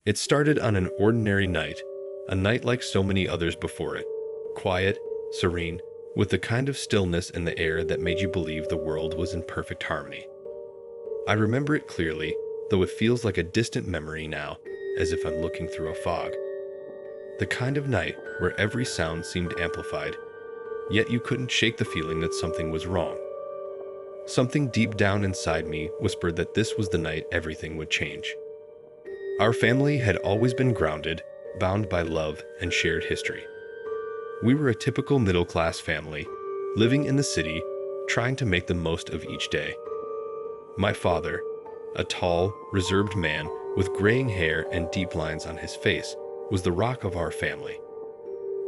It started on an ordinary night, a night like so many others before it. Quiet, serene, with the kind of stillness in the air that made you believe the world was in perfect harmony. I remember it clearly, though it feels like a distant memory now, as if I'm looking through a fog. The kind of night where every sound seemed amplified, yet you couldn't shake the feeling that something was wrong. Something deep down inside me whispered that this was the night everything would change. Our family had always been grounded, bound by love and shared history. We were a typical middle-class family, living in the city, trying to make the most of each day. My father, a tall, reserved man with graying hair and deep lines on his face, was the rock of our family.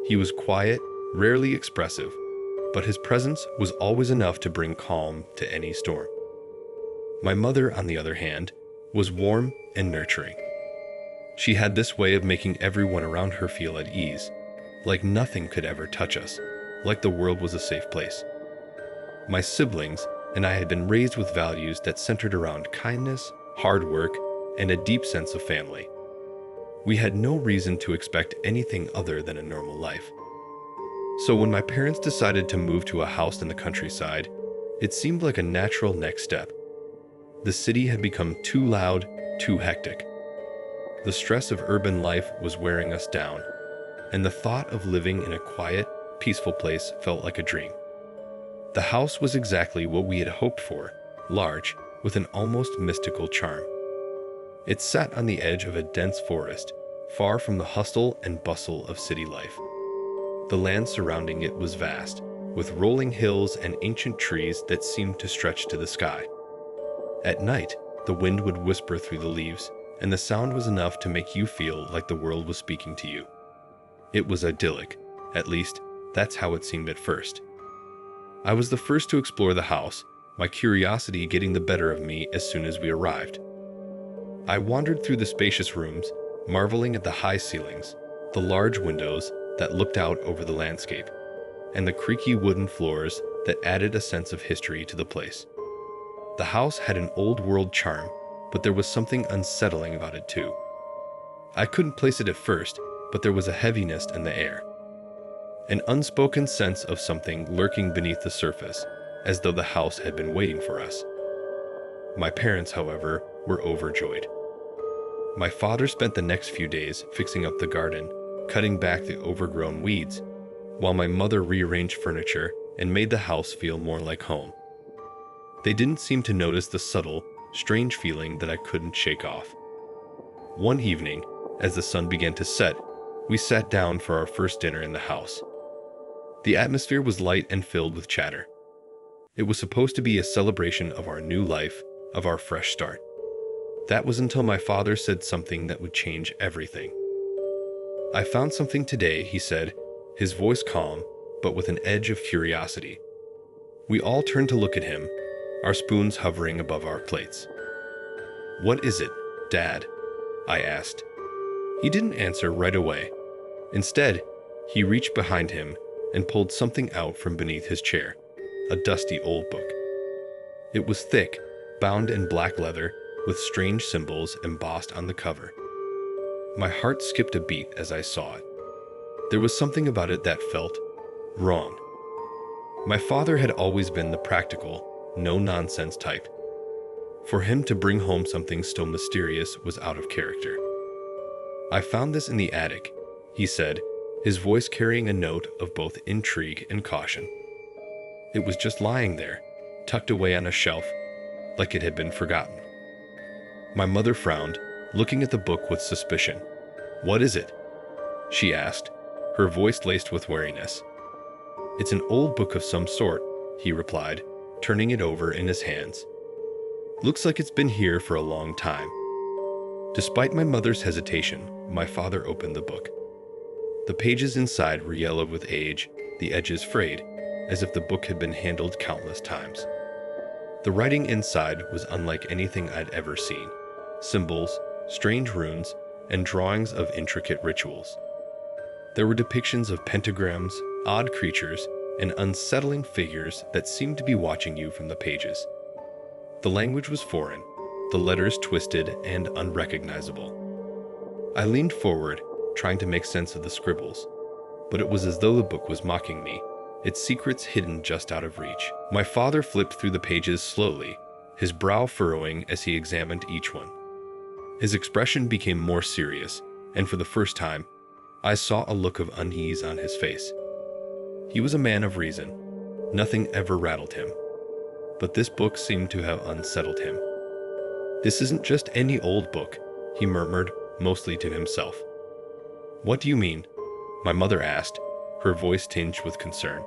He was quiet, rarely expressive, but his presence was always enough to bring calm to any storm. My mother, on the other hand, was warm and nurturing. She had this way of making everyone around her feel at ease, like nothing could ever touch us, like the world was a safe place. My siblings and I had been raised with values that centered around kindness, hard work, and a deep sense of family. We had no reason to expect anything other than a normal life. So when my parents decided to move to a house in the countryside, it seemed like a natural next step. The city had become too loud, too hectic. The stress of urban life was wearing us down, and the thought of living in a quiet, peaceful place felt like a dream. The house was exactly what we had hoped for, large, with an almost mystical charm. It sat on the edge of a dense forest, far from the hustle and bustle of city life. The land surrounding it was vast, with rolling hills and ancient trees that seemed to stretch to the sky. At night, the wind would whisper through the leaves, and the sound was enough to make you feel like the world was speaking to you. It was idyllic, at least, that's how it seemed at first. I was the first to explore the house, my curiosity getting the better of me as soon as we arrived. I wandered through the spacious rooms, marveling at the high ceilings, the large windows that looked out over the landscape, and the creaky wooden floors that added a sense of history to the place. The house had an old-world charm, but there was something unsettling about it too. I couldn't place it at first, but there was a heaviness in the air. An unspoken sense of something lurking beneath the surface, as though the house had been waiting for us. My parents, however, were overjoyed. My father spent the next few days fixing up the garden, cutting back the overgrown weeds, while my mother rearranged furniture and made the house feel more like home. They didn't seem to notice the subtle, strange feeling that I couldn't shake off. One evening, as the sun began to set, we sat down for our first dinner in the house. The atmosphere was light and filled with chatter. It was supposed to be a celebration of our new life, of our fresh start. That was until my father said something that would change everything. "I found something today," he said, his voice calm, but with an edge of curiosity. We all turned to look at him, our spoons hovering above our plates. "What is it, Dad?" I asked. He didn't answer right away. Instead, he reached behind him and pulled something out from beneath his chair, a dusty old book. It was thick, bound in black leather, with strange symbols embossed on the cover. My heart skipped a beat as I saw it. There was something about it that felt wrong. My father had always been the practical, no-nonsense type. For him to bring home something so mysterious was out of character. "I found this in the attic," he said, his voice carrying a note of both intrigue and caution. It was just lying there, tucked away on a shelf, like it had been forgotten. My mother frowned, looking at the book with suspicion. "What is it?" she asked, her voice laced with wariness. "It's an old book of some sort," he replied, turning it over in his hands. "Looks like it's been here for a long time." Despite my mother's hesitation, my father opened the book. The pages inside were yellowed with age, the edges frayed, as if the book had been handled countless times. The writing inside was unlike anything I'd ever seen. Symbols, strange runes, and drawings of intricate rituals. There were depictions of pentagrams, odd creatures, and unsettling figures that seemed to be watching you from the pages. The language was foreign, the letters twisted and unrecognizable. I leaned forward, trying to make sense of the scribbles, but it was as though the book was mocking me, its secrets hidden just out of reach. My father flipped through the pages slowly, his brow furrowing as he examined each one. His expression became more serious, and for the first time, I saw a look of unease on his face. He was a man of reason. Nothing ever rattled him. But this book seemed to have unsettled him. "This isn't just any old book," he murmured, mostly to himself. "What do you mean?" my mother asked, her voice tinged with concern.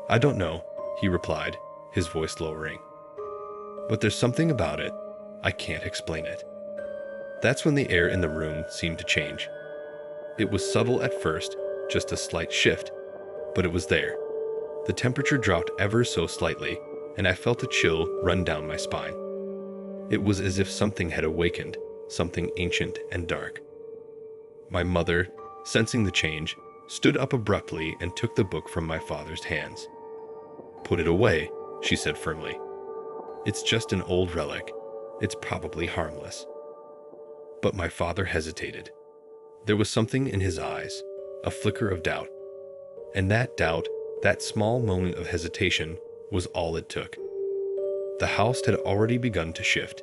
"I don't know," he replied, his voice lowering. "But there's something about it. I can't explain it." That's when the air in the room seemed to change. It was subtle at first, just a slight shift, but it was there. The temperature dropped ever so slightly, and I felt a chill run down my spine. It was as if something had awakened, something ancient and dark. My mother, sensing the change, stood up abruptly and took the book from my father's hands. "Put it away," she said firmly. "It's just an old relic. It's probably harmless." But my father hesitated. There was something in his eyes, a flicker of doubt. And that doubt, that small moment of hesitation, was all it took. The house had already begun to shift.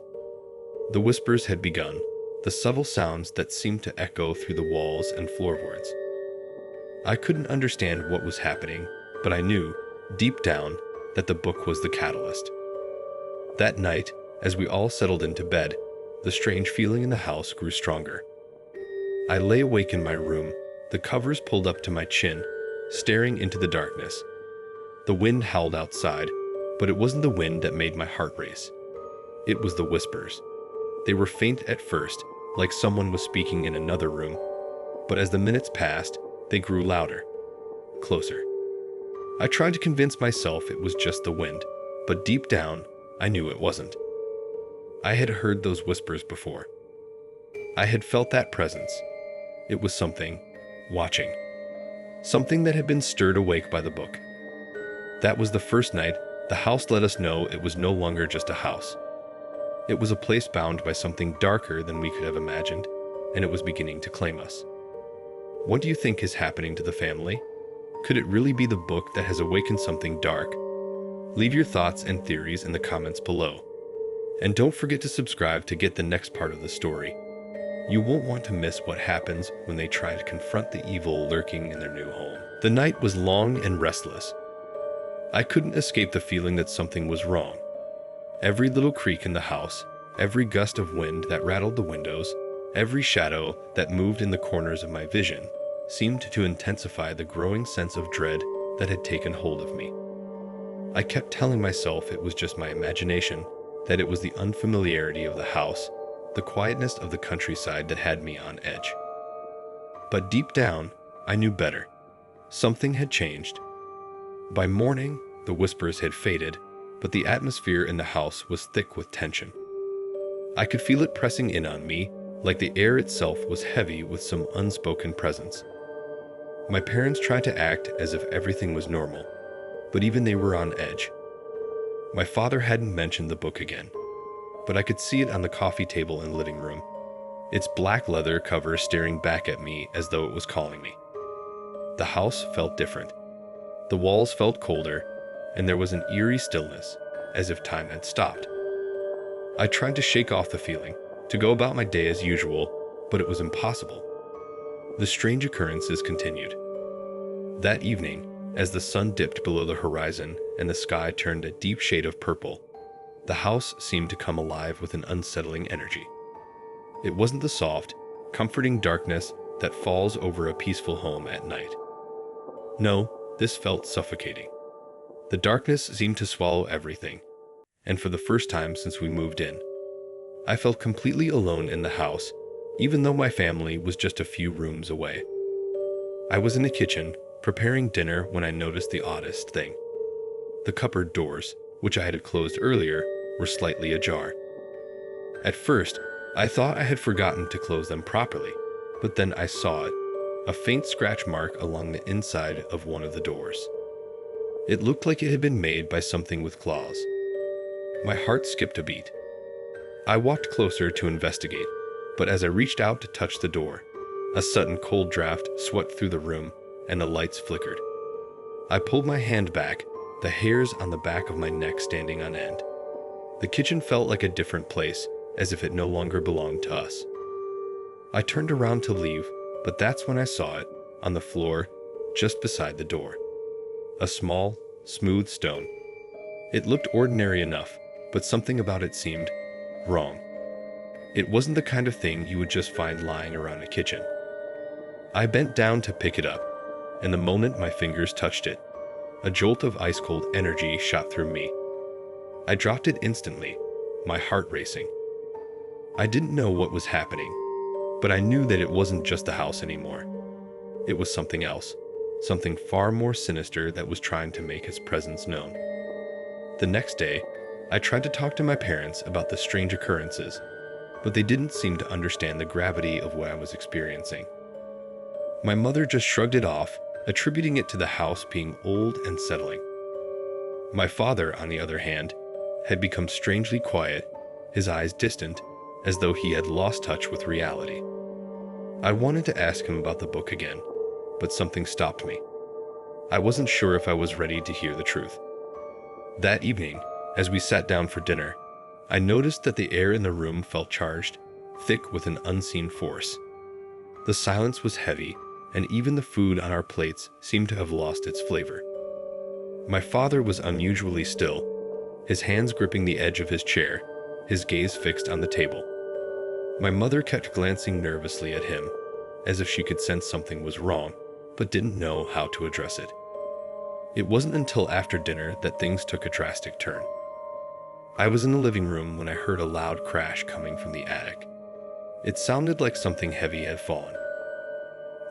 The whispers had begun, the subtle sounds that seemed to echo through the walls and floorboards. I couldn't understand what was happening, but I knew, deep down, that the book was the catalyst. That night, as we all settled into bed, the strange feeling in the house grew stronger. I lay awake in my room, the covers pulled up to my chin, staring into the darkness. The wind howled outside, but it wasn't the wind that made my heart race. It was the whispers. They were faint at first, like someone was speaking in another room, but as the minutes passed, they grew louder, closer. I tried to convince myself it was just the wind, but deep down, I knew it wasn't. I had heard those whispers before. I had felt that presence. It was something, watching. Something that had been stirred awake by the book. That was the first night the house let us know it was no longer just a house. It was a place bound by something darker than we could have imagined, and it was beginning to claim us. What do you think is happening to the family? Could it really be the book that has awakened something dark? Leave your thoughts and theories in the comments below. And don't forget to subscribe to get the next part of the story. You won't want to miss what happens when they try to confront the evil lurking in their new home. The night was long and restless. I couldn't escape the feeling that something was wrong. Every little creak in the house, every gust of wind that rattled the windows, every shadow that moved in the corners of my vision seemed to intensify the growing sense of dread that had taken hold of me. I kept telling myself it was just my imagination, that it was the unfamiliarity of the house, the quietness of the countryside that had me on edge. But deep down, I knew better. Something had changed. By morning, the whispers had faded, but the atmosphere in the house was thick with tension. I could feel it pressing in on me, like the air itself was heavy with some unspoken presence. My parents tried to act as if everything was normal, but even they were on edge. My father hadn't mentioned the book again, but I could see it on the coffee table in the living room, its black leather cover staring back at me as though it was calling me. The house felt different. The walls felt colder, and there was an eerie stillness, as if time had stopped. I tried to shake off the feeling, to go about my day as usual, but it was impossible. The strange occurrences continued. That evening, as the sun dipped below the horizon and the sky turned a deep shade of purple, the house seemed to come alive with an unsettling energy. It wasn't the soft, comforting darkness that falls over a peaceful home at night. No, this felt suffocating. The darkness seemed to swallow everything, and for the first time since we moved in, I felt completely alone in the house, even though my family was just a few rooms away. I was in the kitchen, preparing dinner when I noticed the oddest thing. The cupboard doors, which I had closed earlier, were slightly ajar. At first, I thought I had forgotten to close them properly, but then I saw it, a faint scratch mark along the inside of one of the doors. It looked like it had been made by something with claws. My heart skipped a beat. I walked closer to investigate, But as I reached out to touch the door, a sudden cold draft swept through the room and the lights flickered. I pulled my hand back, the hairs on the back of my neck standing on end. The kitchen felt like a different place, as if it no longer belonged to us. I turned around to leave, but that's when I saw it, on the floor, just beside the door. A small, smooth stone. It looked ordinary enough, but something about it seemed wrong. It wasn't the kind of thing you would just find lying around a kitchen. I bent down to pick it up, and the moment my fingers touched it, a jolt of ice-cold energy shot through me. I dropped it instantly, my heart racing. I didn't know what was happening, but I knew that it wasn't just the house anymore. It was something else, something far more sinister that was trying to make its presence known. The next day, I tried to talk to my parents about the strange occurrences, but they didn't seem to understand the gravity of what I was experiencing. My mother just shrugged it off, attributing it to the house being old and settling. My father, on the other hand, had become strangely quiet, his eyes distant, as though he had lost touch with reality. I wanted to ask him about the book again, but something stopped me. I wasn't sure if I was ready to hear the truth. That evening, as we sat down for dinner, I noticed that the air in the room felt charged, thick with an unseen force. The silence was heavy, and even the food on our plates seemed to have lost its flavor. My father was unusually still, his hands gripping the edge of his chair, his gaze fixed on the table. My mother kept glancing nervously at him, as if she could sense something was wrong, but didn't know how to address it. It wasn't until after dinner that things took a drastic turn. I was in the living room when I heard a loud crash coming from the attic. It sounded like something heavy had fallen.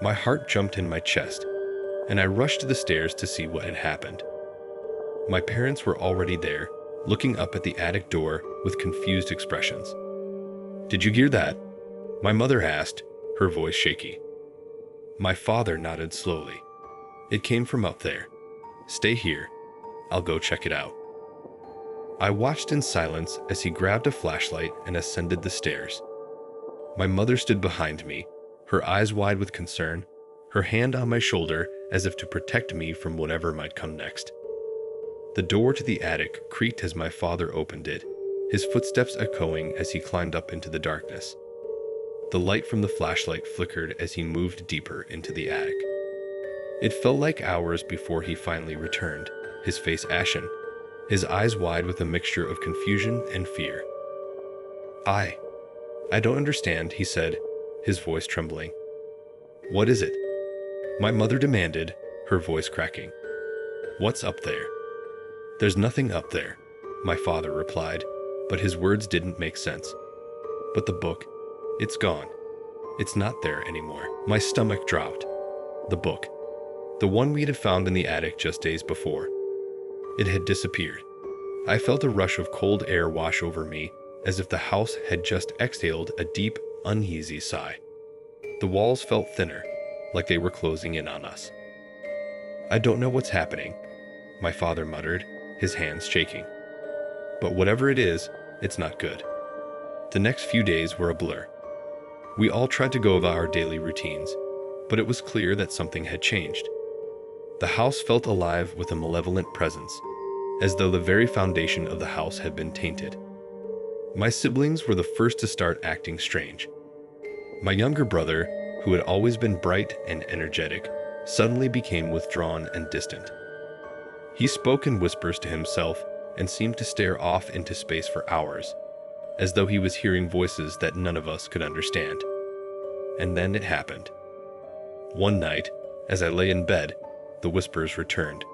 My heart jumped in my chest, and I rushed to the stairs to see what had happened. My parents were already there, looking up at the attic door with confused expressions. "Did you hear that?" my mother asked, her voice shaky. My father nodded slowly. "It came from up there. Stay here. I'll go check it out." I watched in silence as he grabbed a flashlight and ascended the stairs. My mother stood behind me, her eyes wide with concern, her hand on my shoulder as if to protect me from whatever might come next. The door to the attic creaked as my father opened it, his footsteps echoing as he climbed up into the darkness. The light from the flashlight flickered as he moved deeper into the attic. It felt like hours before he finally returned, his face ashen, his eyes wide with a mixture of confusion and fear. I don't understand," he said, his voice trembling. "What is it?" my mother demanded, her voice cracking. "What's up there?" "There's nothing up there," my father replied, but his words didn't make sense. "But the book, it's gone. It's not there anymore." My stomach dropped. The book, the one we had found in the attic just days before. It had disappeared. I felt a rush of cold air wash over me, as if the house had just exhaled a deep, uneasy sigh. The walls felt thinner, like they were closing in on us. "I don't know what's happening," my father muttered, his hands shaking. "But whatever it is, it's not good." The next few days were a blur. We all tried to go about our daily routines, but it was clear that something had changed. The house felt alive with a malevolent presence, as though the very foundation of the house had been tainted. My siblings were the first to start acting strange. My younger brother, who had always been bright and energetic, suddenly became withdrawn and distant. He spoke in whispers to himself and seemed to stare off into space for hours, as though he was hearing voices that none of us could understand. And then it happened. One night, as I lay in bed, the whispers returned.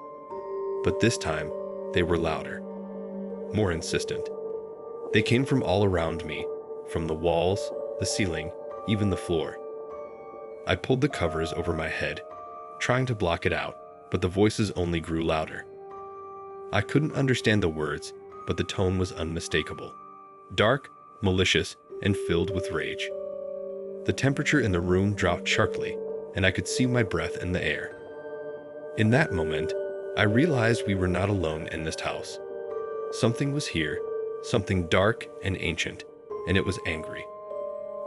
But this time, they were louder, more insistent. They came from all around me, from the walls, the ceiling, even the floor. I pulled the covers over my head, trying to block it out, but the voices only grew louder. I couldn't understand the words, but the tone was unmistakable. Dark, malicious, and filled with rage. The temperature in the room dropped sharply, and I could see my breath in the air. In that moment, I realized we were not alone in this house. Something was here, something dark and ancient, and it was angry.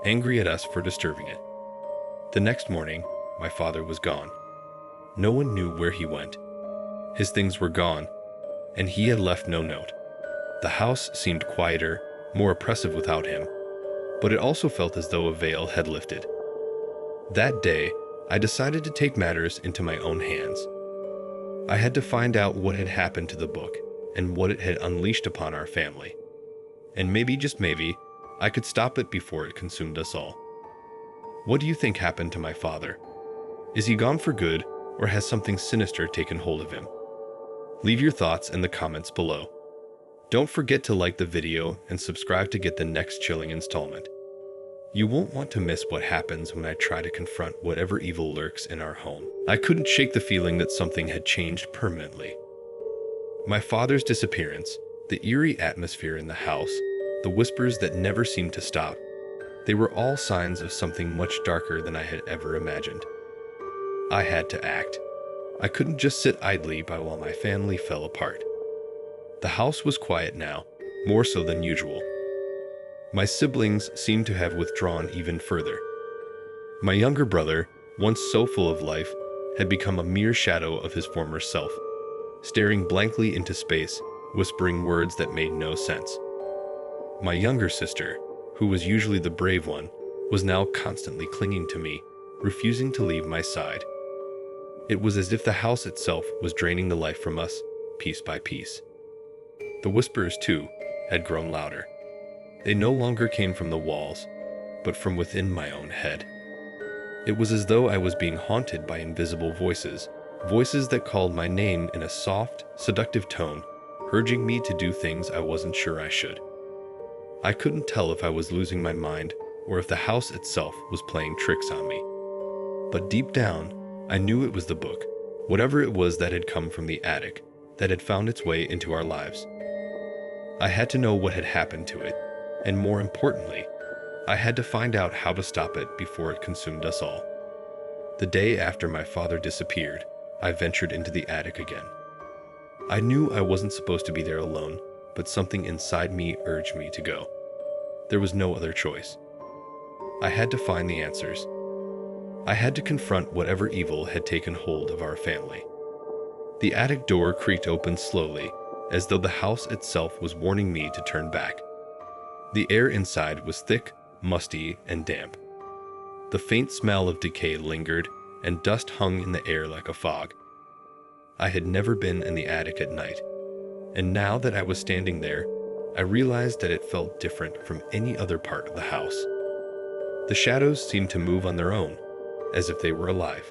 angry at us for disturbing it. The next morning, my father was gone. No one knew where he went. His things were gone, and he had left no note. The house seemed quieter, more oppressive without him, but it also felt as though a veil had lifted. That day, I decided to take matters into my own hands. I had to find out what had happened to the book and what it had unleashed upon our family. And maybe, just maybe, I could stop it before it consumed us all. What do you think happened to my father? Is he gone for good, or has something sinister taken hold of him? Leave your thoughts in the comments below. Don't forget to like the video and subscribe to get the next chilling installment. You won't want to miss what happens when I try to confront whatever evil lurks in our home. I couldn't shake the feeling that something had changed permanently. My father's disappearance, the eerie atmosphere in the house, the whispers that never seemed to stop, they were all signs of something much darker than I had ever imagined. I had to act. I couldn't just sit idly by while my family fell apart. The house was quiet now, more so than usual. My siblings seemed to have withdrawn even further. My younger brother, once so full of life, had become a mere shadow of his former self, staring blankly into space, whispering words that made no sense. My younger sister, who was usually the brave one, was now constantly clinging to me, refusing to leave my side. It was as if the house itself was draining the life from us, piece by piece. The whispers, too, had grown louder. They no longer came from the walls, but from within my own head. It was as though I was being haunted by invisible voices, voices that called my name in a soft, seductive tone, urging me to do things I wasn't sure I should. I couldn't tell if I was losing my mind or if the house itself was playing tricks on me. But deep down, I knew it was the book, whatever it was that had come from the attic, that had found its way into our lives. I had to know what had happened to it, and more importantly, I had to find out how to stop it before it consumed us all. The day after my father disappeared, I ventured into the attic again. I knew I wasn't supposed to be there alone, but something inside me urged me to go. There was no other choice. I had to find the answers. I had to confront whatever evil had taken hold of our family. The attic door creaked open slowly, as though the house itself was warning me to turn back. The air inside was thick, musty, and damp. The faint smell of decay lingered, and dust hung in the air like a fog. I had never been in the attic at night, and now that I was standing there, I realized that it felt different from any other part of the house. The shadows seemed to move on their own, as if they were alive.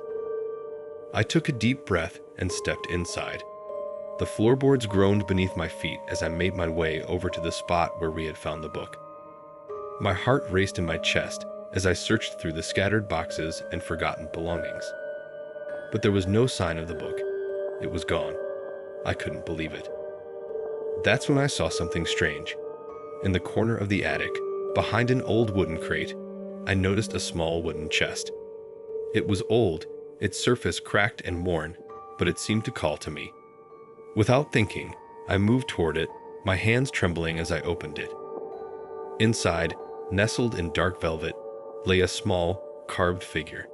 I took a deep breath and stepped inside. The floorboards groaned beneath my feet as I made my way over to the spot where we had found the book. My heart raced in my chest as I searched through the scattered boxes and forgotten belongings. But there was no sign of the book. It was gone. I couldn't believe it. That's when I saw something strange. In the corner of the attic, behind an old wooden crate, I noticed a small wooden chest. It was old, its surface cracked and worn, but it seemed to call to me. Without thinking, I moved toward it, my hands trembling as I opened it. Inside, nestled in dark velvet, lay a small, carved figure,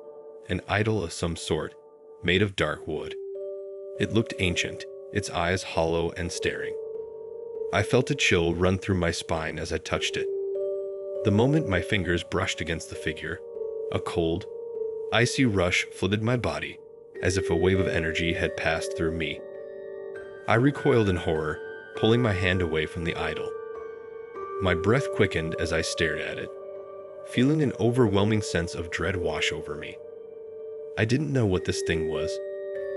an idol of some sort, made of dark wood. It looked ancient, its eyes hollow and staring. I felt a chill run through my spine as I touched it. The moment my fingers brushed against the figure, a cold, icy rush flooded my body, as if a wave of energy had passed through me. I recoiled in horror, pulling my hand away from the idol. My breath quickened as I stared at it, feeling an overwhelming sense of dread wash over me. I didn't know what this thing was,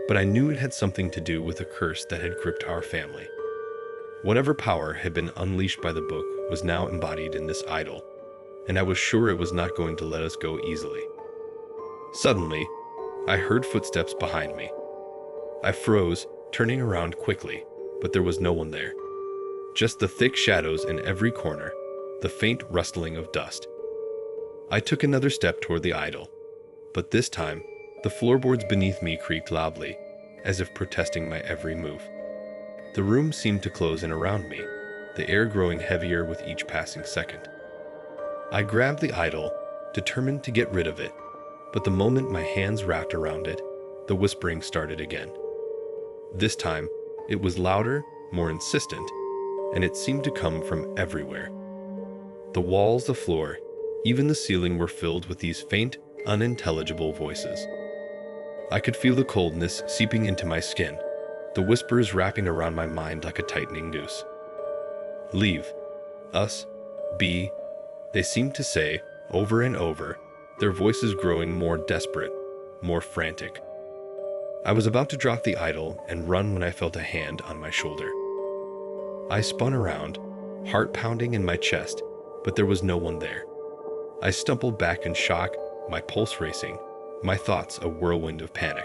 but I knew it had something to do with a curse that had gripped our family. Whatever power had been unleashed by the book was now embodied in this idol, and I was sure it was not going to let us go easily. Suddenly, I heard footsteps behind me. I froze, turning around quickly, but there was no one there. Just the thick shadows in every corner, the faint rustling of dust. I took another step toward the idol, but this time, the floorboards beneath me creaked loudly, as if protesting my every move. The room seemed to close in around me, the air growing heavier with each passing second. I grabbed the idol, determined to get rid of it. But the moment my hands wrapped around it, the whispering started again. This time, it was louder, more insistent, and it seemed to come from everywhere. The walls, the floor, even the ceiling were filled with these faint, unintelligible voices. I could feel the coldness seeping into my skin, the whispers wrapping around my mind like a tightening noose. Leave. Us. Be. They seemed to say, over and over, their voices growing more desperate, more frantic. I was about to drop the idol and run when I felt a hand on my shoulder. I spun around, heart pounding in my chest, but there was no one there. I stumbled back in shock, my pulse racing, my thoughts a whirlwind of panic.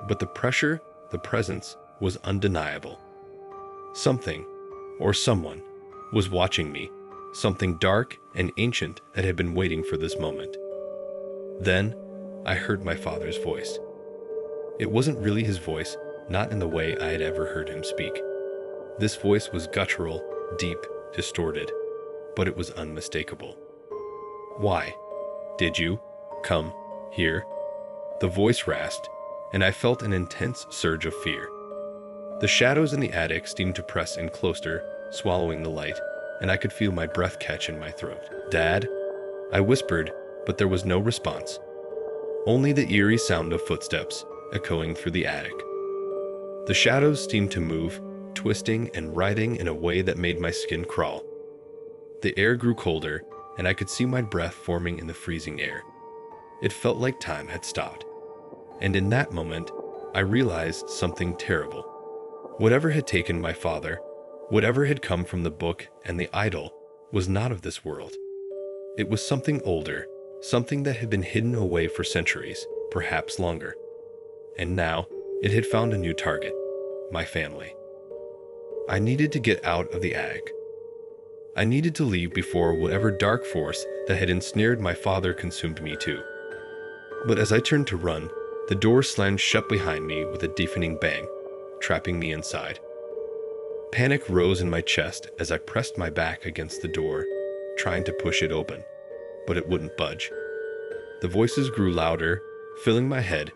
But the pressure, the presence, was undeniable. Something, or someone, was watching me, something dark and ancient that had been waiting for this moment. Then, I heard my father's voice. It wasn't really his voice, not in the way I had ever heard him speak. This voice was guttural, deep, distorted, but it was unmistakable. Why did you come here? The voice rasped, and I felt an intense surge of fear. The shadows in the attic seemed to press in closer, swallowing the light, and I could feel my breath catch in my throat. "Dad?" I whispered, but there was no response. Only the eerie sound of footsteps echoing through the attic. The shadows seemed to move, twisting and writhing in a way that made my skin crawl. The air grew colder, and I could see my breath forming in the freezing air. It felt like time had stopped. And in that moment, I realized something terrible. Whatever had taken my father, whatever had come from the book and the idol, was not of this world. It was something older, something that had been hidden away for centuries, perhaps longer. And now, it had found a new target, my family. I needed to get out of the attic. I needed to leave before whatever dark force that had ensnared my father consumed me too. But as I turned to run, the door slammed shut behind me with a deafening bang, trapping me inside. Panic rose in my chest as I pressed my back against the door, trying to push it open, but it wouldn't budge. The voices grew louder, filling my head,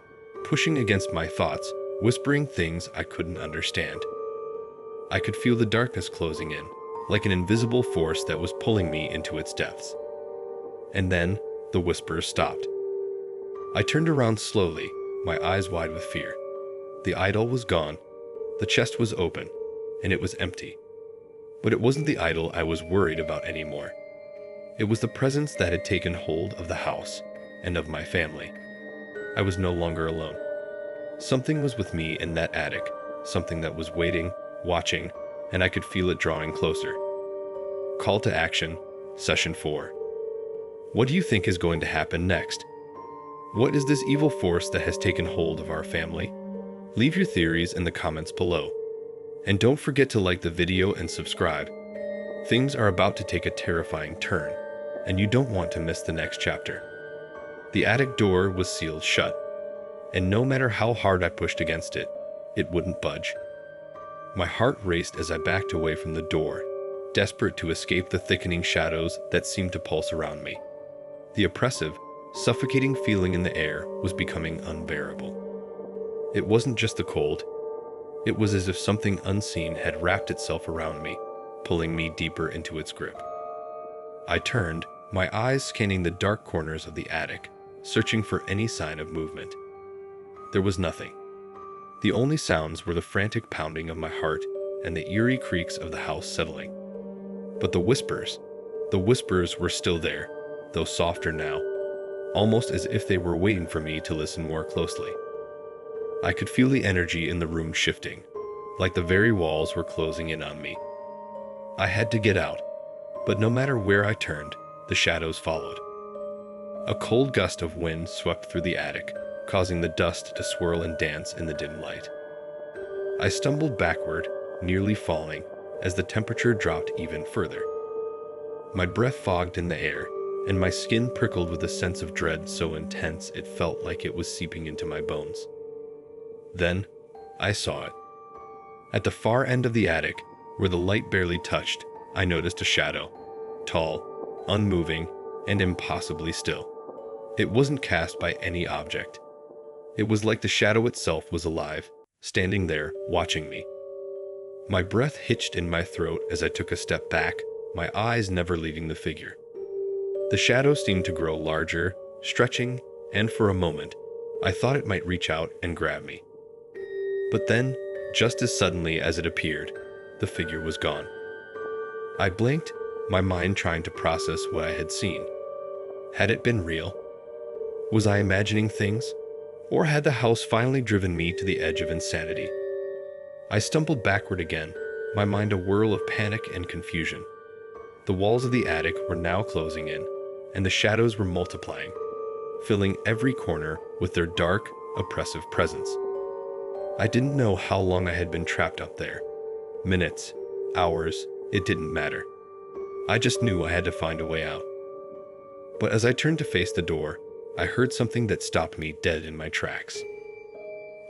pushing against my thoughts, whispering things I couldn't understand. I could feel the darkness closing in, like an invisible force that was pulling me into its depths. And then, the whispers stopped. I turned around slowly, my eyes wide with fear. The idol was gone, the chest was open, and it was empty. But it wasn't the idol I was worried about anymore. It was the presence that had taken hold of the house and of my family. I was no longer alone. Something was with me in that attic, something that was waiting, watching, and I could feel it drawing closer. Call to action, Session 4. What do you think is going to happen next? What is this evil force that has taken hold of our family? Leave your theories in the comments below. And don't forget to like the video and subscribe. Things are about to take a terrifying turn, and you don't want to miss the next chapter. The attic door was sealed shut, and no matter how hard I pushed against it, it wouldn't budge. My heart raced as I backed away from the door, desperate to escape the thickening shadows that seemed to pulse around me. The oppressive, suffocating feeling in the air was becoming unbearable. It wasn't just the cold. It was as if something unseen had wrapped itself around me, pulling me deeper into its grip. I turned, my eyes scanning the dark corners of the attic, searching for any sign of movement. There was nothing. The only sounds were the frantic pounding of my heart and the eerie creaks of the house settling. But the whispers were still there, though softer now, almost as if they were waiting for me to listen more closely. I could feel the energy in the room shifting, like the very walls were closing in on me. I had to get out, but no matter where I turned, the shadows followed. A cold gust of wind swept through the attic, causing the dust to swirl and dance in the dim light. I stumbled backward, nearly falling, as the temperature dropped even further. My breath fogged in the air, and my skin prickled with a sense of dread so intense it felt like it was seeping into my bones. Then, I saw it. At the far end of the attic, where the light barely touched, I noticed a shadow, tall, unmoving, and impossibly still. It wasn't cast by any object. It was like the shadow itself was alive, standing there, watching me. My breath hitched in my throat as I took a step back, my eyes never leaving the figure. The shadow seemed to grow larger, stretching, and for a moment, I thought it might reach out and grab me. But then, just as suddenly as it appeared, the figure was gone. I blinked, my mind trying to process what I had seen. Had it been real? Was I imagining things? Or had the house finally driven me to the edge of insanity? I stumbled backward again, my mind a whirl of panic and confusion. The walls of the attic were now closing in, and the shadows were multiplying, filling every corner with their dark, oppressive presence. I didn't know how long I had been trapped up there. Minutes, hours, it didn't matter. I just knew I had to find a way out. But as I turned to face the door, I heard something that stopped me dead in my tracks.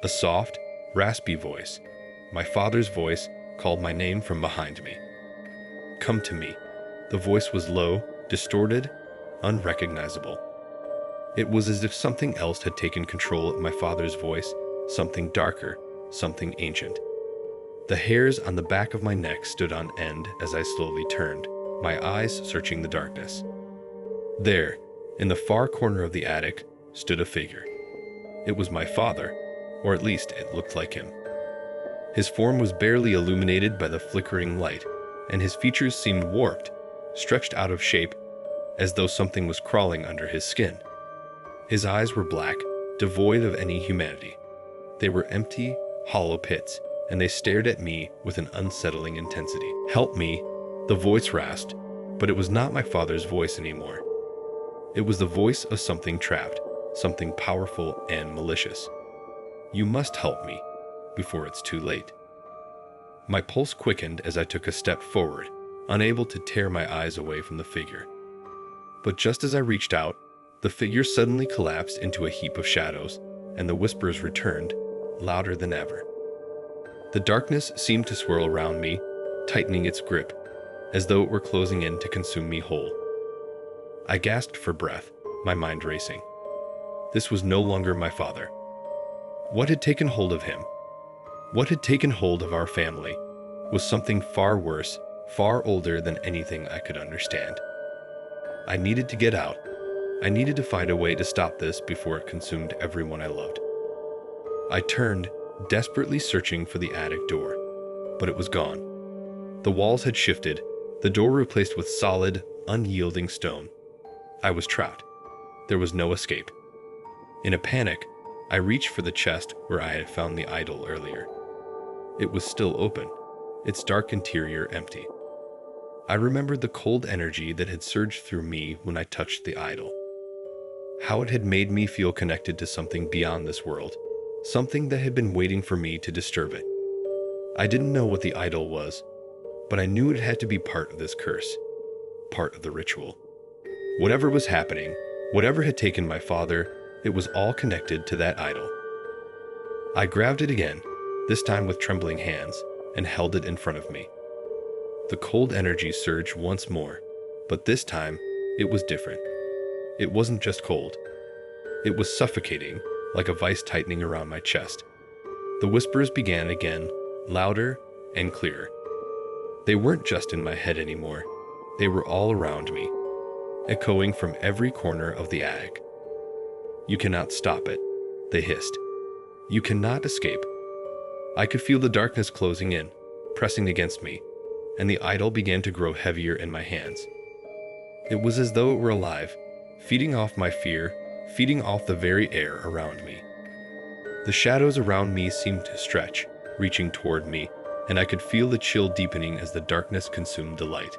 A soft, raspy voice, my father's voice, called my name from behind me. Come to me. The voice was low, distorted, unrecognizable. It was as if something else had taken control of my father's voice, something darker, something ancient. The hairs on the back of my neck stood on end as I slowly turned, my eyes searching the darkness. There, in the far corner of the attic, stood a figure. It was my father, or at least it looked like him. His form was barely illuminated by the flickering light, and his features seemed warped, stretched out of shape, as though something was crawling under his skin. His eyes were black, devoid of any humanity. They were empty, hollow pits, and they stared at me with an unsettling intensity. Help me, the voice rasped, but it was not my father's voice anymore. It was the voice of something trapped, something powerful and malicious. You must help me, before it's too late. My pulse quickened as I took a step forward, unable to tear my eyes away from the figure. But just as I reached out, the figure suddenly collapsed into a heap of shadows, and the whispers returned, louder than ever. The darkness seemed to swirl around me, tightening its grip, as though it were closing in to consume me whole. I gasped for breath, my mind racing. This was no longer my father. What had taken hold of him? What had taken hold of our family was something far worse, far older than anything I could understand. I needed to get out. I needed to find a way to stop this before it consumed everyone I loved. I turned, desperately searching for the attic door, but it was gone. The walls had shifted, the door replaced with solid, unyielding stone. I was trapped. There was no escape. In a panic, I reached for the chest where I had found the idol earlier. It was still open, its dark interior empty. I remembered the cold energy that had surged through me when I touched the idol. How it had made me feel connected to something beyond this world, something that had been waiting for me to disturb it. I didn't know what the idol was, but I knew it had to be part of this curse, part of the ritual. Whatever was happening, whatever had taken my father, it was all connected to that idol. I grabbed it again, this time with trembling hands, and held it in front of me. The cold energy surged once more, but this time, it was different. It wasn't just cold. It was suffocating, like a vice tightening around my chest. The whispers began again, louder and clearer. They weren't just in my head anymore. They were all around me, echoing from every corner of the attic. You cannot stop it, they hissed. You cannot escape. I could feel the darkness closing in, pressing against me, and the idol began to grow heavier in my hands. It was as though it were alive, feeding off my fear, feeding off the very air around me. The shadows around me seemed to stretch, reaching toward me, and I could feel the chill deepening as the darkness consumed the light.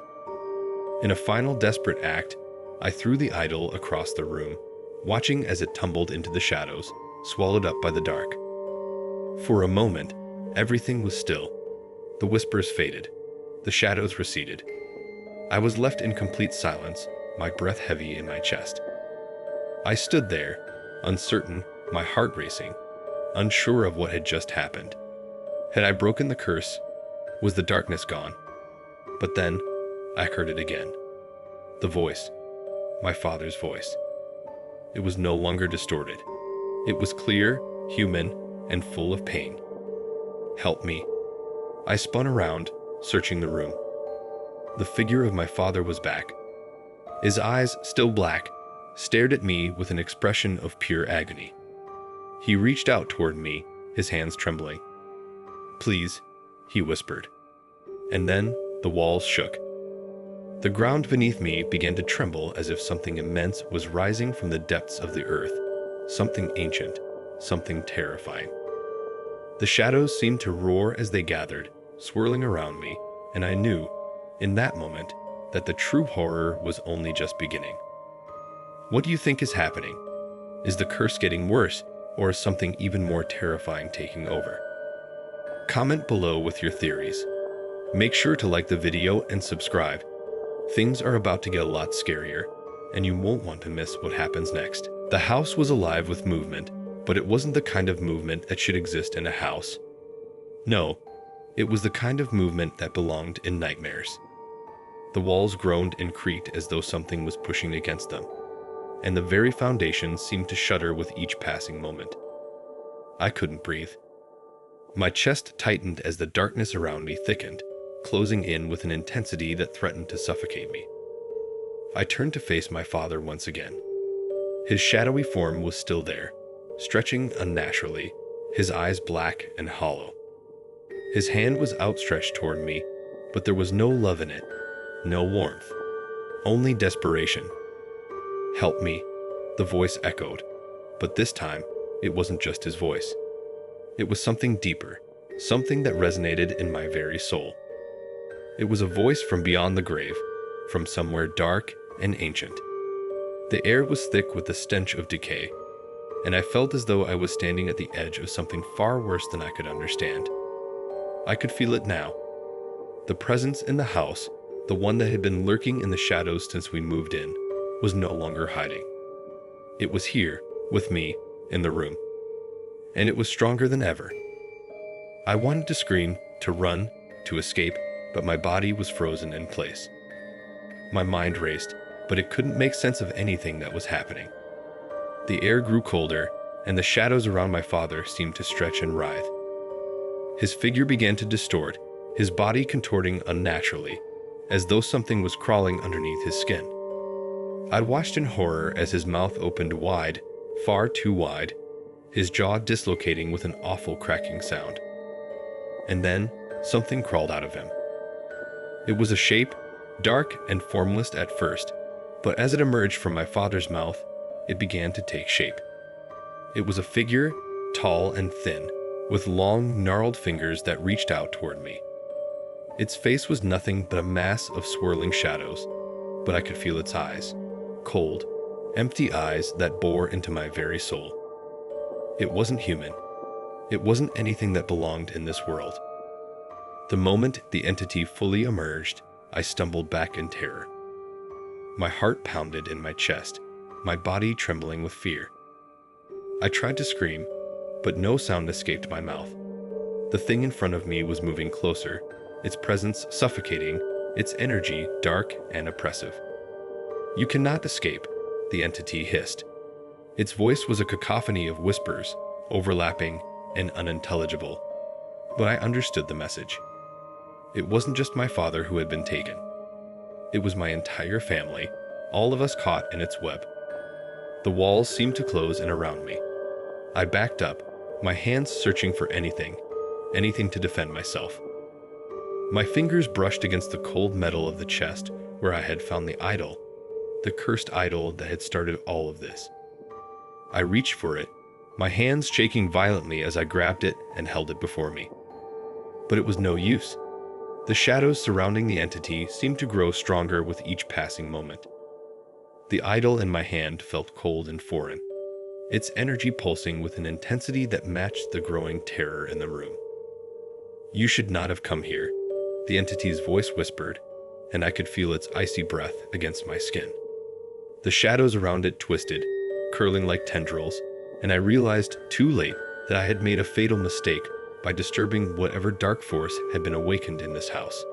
In a final desperate act, I threw the idol across the room, watching as it tumbled into the shadows, swallowed up by the dark. For a moment, everything was still. The whispers faded. The shadows receded. I was left in complete silence, my breath heavy in my chest. I stood there, uncertain, my heart racing, unsure of what had just happened. Had I broken the curse? Was the darkness gone? But then, I heard it again. The voice. my father's voice. It was no longer distorted. It was clear, human, and full of pain. "Help me." I spun around, searching the room. The figure of my father was back. His eyes, still black, stared at me with an expression of pure agony. He reached out toward me, his hands trembling. "Please," he whispered. And then the walls shook. The ground beneath me began to tremble as if something immense was rising from the depths of the earth, something ancient, something terrifying. The shadows seemed to roar as they gathered, swirling around me, and I knew, in that moment, that the true horror was only just beginning. What do you think is happening? Is the curse getting worse, or is something even more terrifying taking over? Comment below with your theories. Make sure to like the video and subscribe. Things are about to get a lot scarier, and you won't want to miss what happens next. The house was alive with movement, but it wasn't the kind of movement that should exist in a house. No, it was the kind of movement that belonged in nightmares. The walls groaned and creaked as though something was pushing against them, and the very foundations seemed to shudder with each passing moment. I couldn't breathe. My chest tightened as the darkness around me thickened, closing in with an intensity that threatened to suffocate me. I turned to face my father once again. His shadowy form was still there, stretching unnaturally, his eyes black and hollow. His hand was outstretched toward me, but there was no love in it, no warmth, only desperation. "Help me," the voice echoed, but this time it wasn't just his voice. It was something deeper, something that resonated in my very soul. It was a voice from beyond the grave, from somewhere dark and ancient. The air was thick with the stench of decay, and I felt as though I was standing at the edge of something far worse than I could understand. I could feel it now. The presence in the house, the one that had been lurking in the shadows since we moved in, was no longer hiding. It was here, with me, in the room. And it was stronger than ever. I wanted to scream, to run, to escape, but my body was frozen in place. My mind raced, but it couldn't make sense of anything that was happening. The air grew colder, and the shadows around my father seemed to stretch and writhe. His figure began to distort, his body contorting unnaturally, as though something was crawling underneath his skin. I watched in horror as his mouth opened wide, far too wide, his jaw dislocating with an awful cracking sound. And then, something crawled out of him. It was a shape, dark and formless at first, but as it emerged from my father's mouth, it began to take shape. It was a figure, tall and thin, with long, gnarled fingers that reached out toward me. Its face was nothing but a mass of swirling shadows, but I could feel its eyes, cold, empty eyes that bore into my very soul. It wasn't human. It wasn't anything that belonged in this world. The moment the entity fully emerged, I stumbled back in terror. My heart pounded in my chest, my body trembling with fear. I tried to scream, but no sound escaped my mouth. The thing in front of me was moving closer, its presence suffocating, its energy dark and oppressive. "You cannot escape," the entity hissed. Its voice was a cacophony of whispers, overlapping and unintelligible, but I understood the message. It wasn't just my father who had been taken. It was my entire family, all of us caught in its web. The walls seemed to close in around me. I backed up, my hands searching for anything to defend myself. My fingers brushed against the cold metal of the chest where I had found the idol, the cursed idol that had started all of this. I reached for it, my hands shaking violently as I grabbed it and held it before me. But it was no use. The shadows surrounding the entity seemed to grow stronger with each passing moment. The idol in my hand felt cold and foreign, its energy pulsing with an intensity that matched the growing terror in the room. "You should not have come here," the entity's voice whispered, and I could feel its icy breath against my skin. The shadows around it twisted, curling like tendrils, and I realized too late that I had made a fatal mistake by disturbing whatever dark force had been awakened in this house.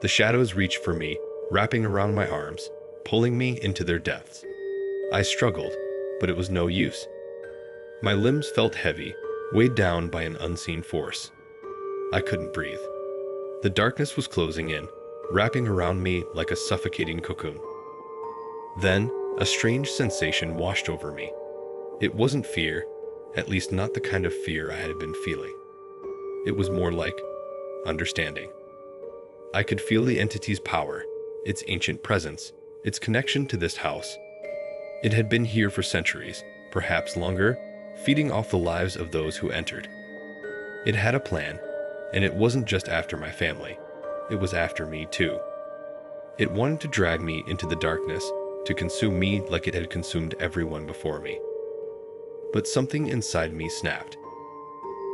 The shadows reached for me, wrapping around my arms, pulling me into their depths. I struggled, but it was no use. My limbs felt heavy, weighed down by an unseen force. I couldn't breathe. The darkness was closing in, wrapping around me like a suffocating cocoon. Then, a strange sensation washed over me. It wasn't fear, at least not the kind of fear I had been feeling. It was more like understanding. I could feel the entity's power, its ancient presence, its connection to this house. It had been here for centuries, perhaps longer, feeding off the lives of those who entered. It had a plan, and it wasn't just after my family. It was after me too. It wanted to drag me into the darkness, to consume me like it had consumed everyone before me. But something inside me snapped.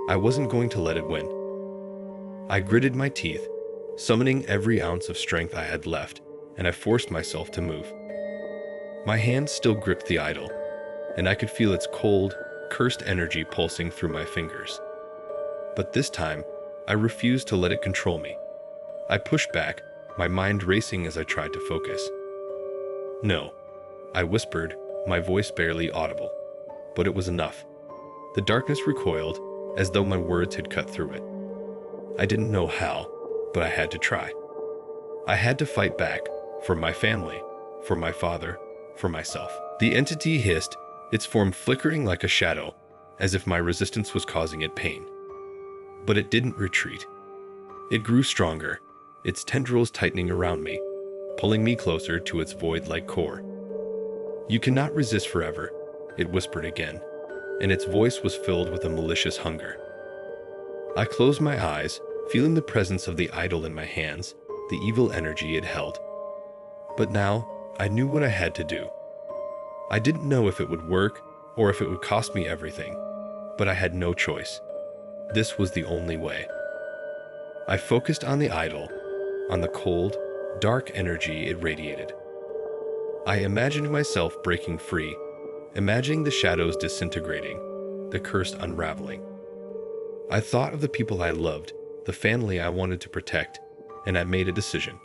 I wasn't going to let it win. I gritted my teeth, summoning every ounce of strength I had left, and I forced myself to move. My hands still gripped the idol, and I could feel its cold, cursed energy pulsing through my fingers. But this time, I refused to let it control me. I pushed back, my mind racing as I tried to focus. "No," I whispered, my voice barely audible. But it was enough. The darkness recoiled, as though my words had cut through it. I didn't know how, but I had to try. I had to fight back, for my family, for my father, for myself. The entity hissed, its form flickering like a shadow, as if my resistance was causing it pain. But it didn't retreat. It grew stronger, its tendrils tightening around me, pulling me closer to its void-like core. "You cannot resist forever," it whispered again, and its voice was filled with a malicious hunger. I closed my eyes, feeling the presence of the idol in my hands, the evil energy it held. But now, I knew what I had to do. I didn't know if it would work, or if it would cost me everything, but I had no choice. This was the only way. I focused on the idol, on the cold, dark energy it radiated. I imagined myself breaking free, imagining the shadows disintegrating, the curse unraveling. I thought of the people I loved, the family I wanted to protect, and I made a decision.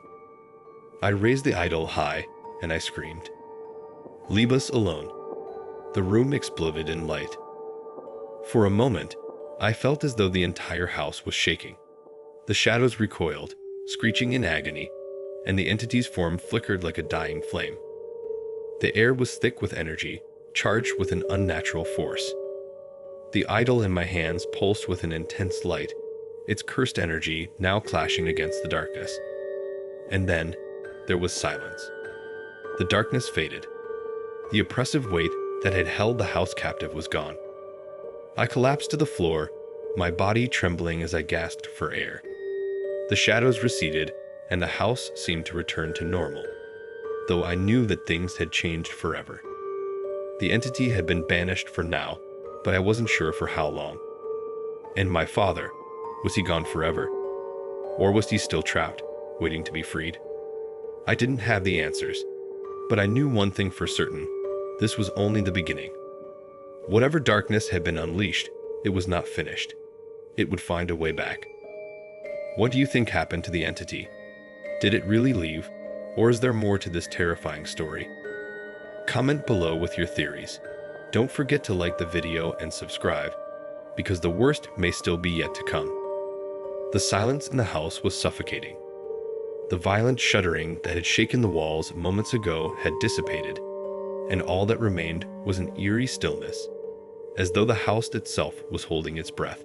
I raised the idol high, and I screamed, "Leave us alone." The room exploded in light. For a moment, I felt as though the entire house was shaking. The shadows recoiled, screeching in agony, and the entity's form flickered like a dying flame. The air was thick with energy, charged with an unnatural force. The idol in my hands pulsed with an intense light, its cursed energy now clashing against the darkness. And then, there was silence. The darkness faded. The oppressive weight that had held the house captive was gone. I collapsed to the floor, my body trembling as I gasped for air. The shadows receded, and the house seemed to return to normal, though I knew that things had changed forever. The entity had been banished for now, but I wasn't sure for how long. And my father, was he gone forever? Or was he still trapped, waiting to be freed? I didn't have the answers, but I knew one thing for certain: this was only the beginning. Whatever darkness had been unleashed, it was not finished. It would find a way back. What do you think happened to the entity? Did it really leave, or is there more to this terrifying story? Comment below with your theories. Don't forget to like the video and subscribe, because the worst may still be yet to come. The silence in the house was suffocating. The violent shuddering that had shaken the walls moments ago had dissipated, and all that remained was an eerie stillness, as though the house itself was holding its breath.